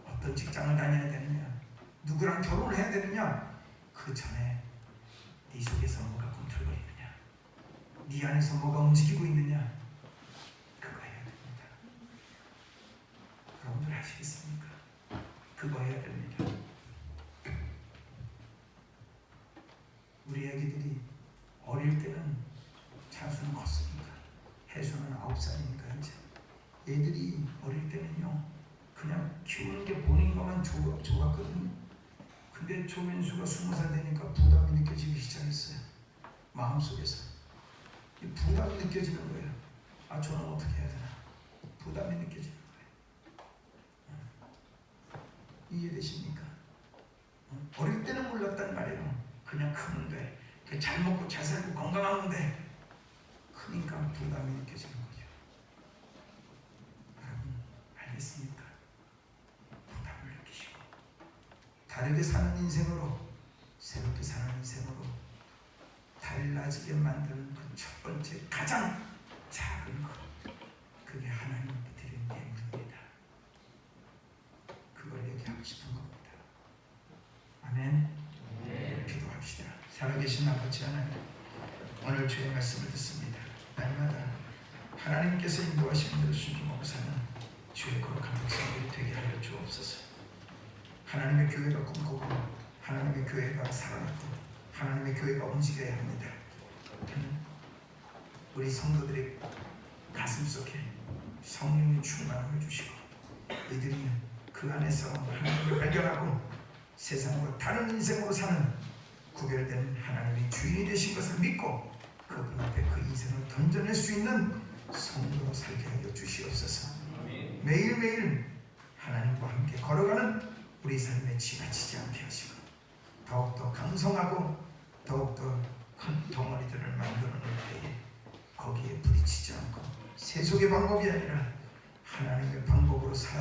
어떤 직장을 다녀야 되느냐, 누구랑 결혼을 해야 되느냐, 그 전에 네 속에서 뭐가 꿈틀거리느냐, 네 안에서 뭐가 움직이고 있느냐, 그거 해야 됩니다. 여러분들 아시겠습니까? 그거 해야 됩니다. 우리 애기들이 어릴 때는 찬수는 컸으니까, 혜수는 9살이니까 이제 애들이 어릴 때는요 그냥 키우는 게 보는 것만 좋았거든요. 근데 조민수가 20살 되니까 부담이 느껴지기 시작했어요. 마음속에서 이 부담이 느껴지는 거예요. 아, 저는 어떻게 해야 되나, 부담이 느껴지는 거예요. 이해되십니까? 어릴 때는 몰랐단 말이에요. 그냥 크는데 잘 먹고 잘 살고 건강하는데 크니까 부담이 느껴지는 거죠. 여러분 알겠습니까? 부담을 느끼시고 다르게 사는 인생으로, 새롭게 사는 인생으로 달라지게 만드는 그 첫 번째 가장 작은 것, 그게 하나님께 드린 예물입니다. 그걸 얘기하고 싶은 겁니다. 아멘. 기도합시다. 살아계신 아버지 하나님, 오늘 주의 말씀을 듣습니다. 날마다 하나님께서 인도하시는 대로 순종하고 사는 주의 거룩한 백성들이 되게 하여 주옵소서. 하나님의 교회가 꿈꾸고 하나님의 교회가 살아나고 하나님의 교회가 움직여야 합니다. 우리 성도들의 가슴속에 성령의 충만함을 주시고 이들이 그 안에서 하나님을 발견하고 세상으로 다른 인생으로 사는 구별된 하나님이 주인이 되신 것을 믿고 그분 앞에 그 인생을 던져낼 수 있는 성도로 살게 하여 주시옵소서. 매일매일 하나님과 함께 걸어가는 우리 삶에 지나치지 않게 하시고 더욱더 강성하고 더욱더 큰 덩어리들을 만들어 놓을 때에 거기에 부딪히지 않고 세속의 방법이 아니라 하나님의 방법으로 살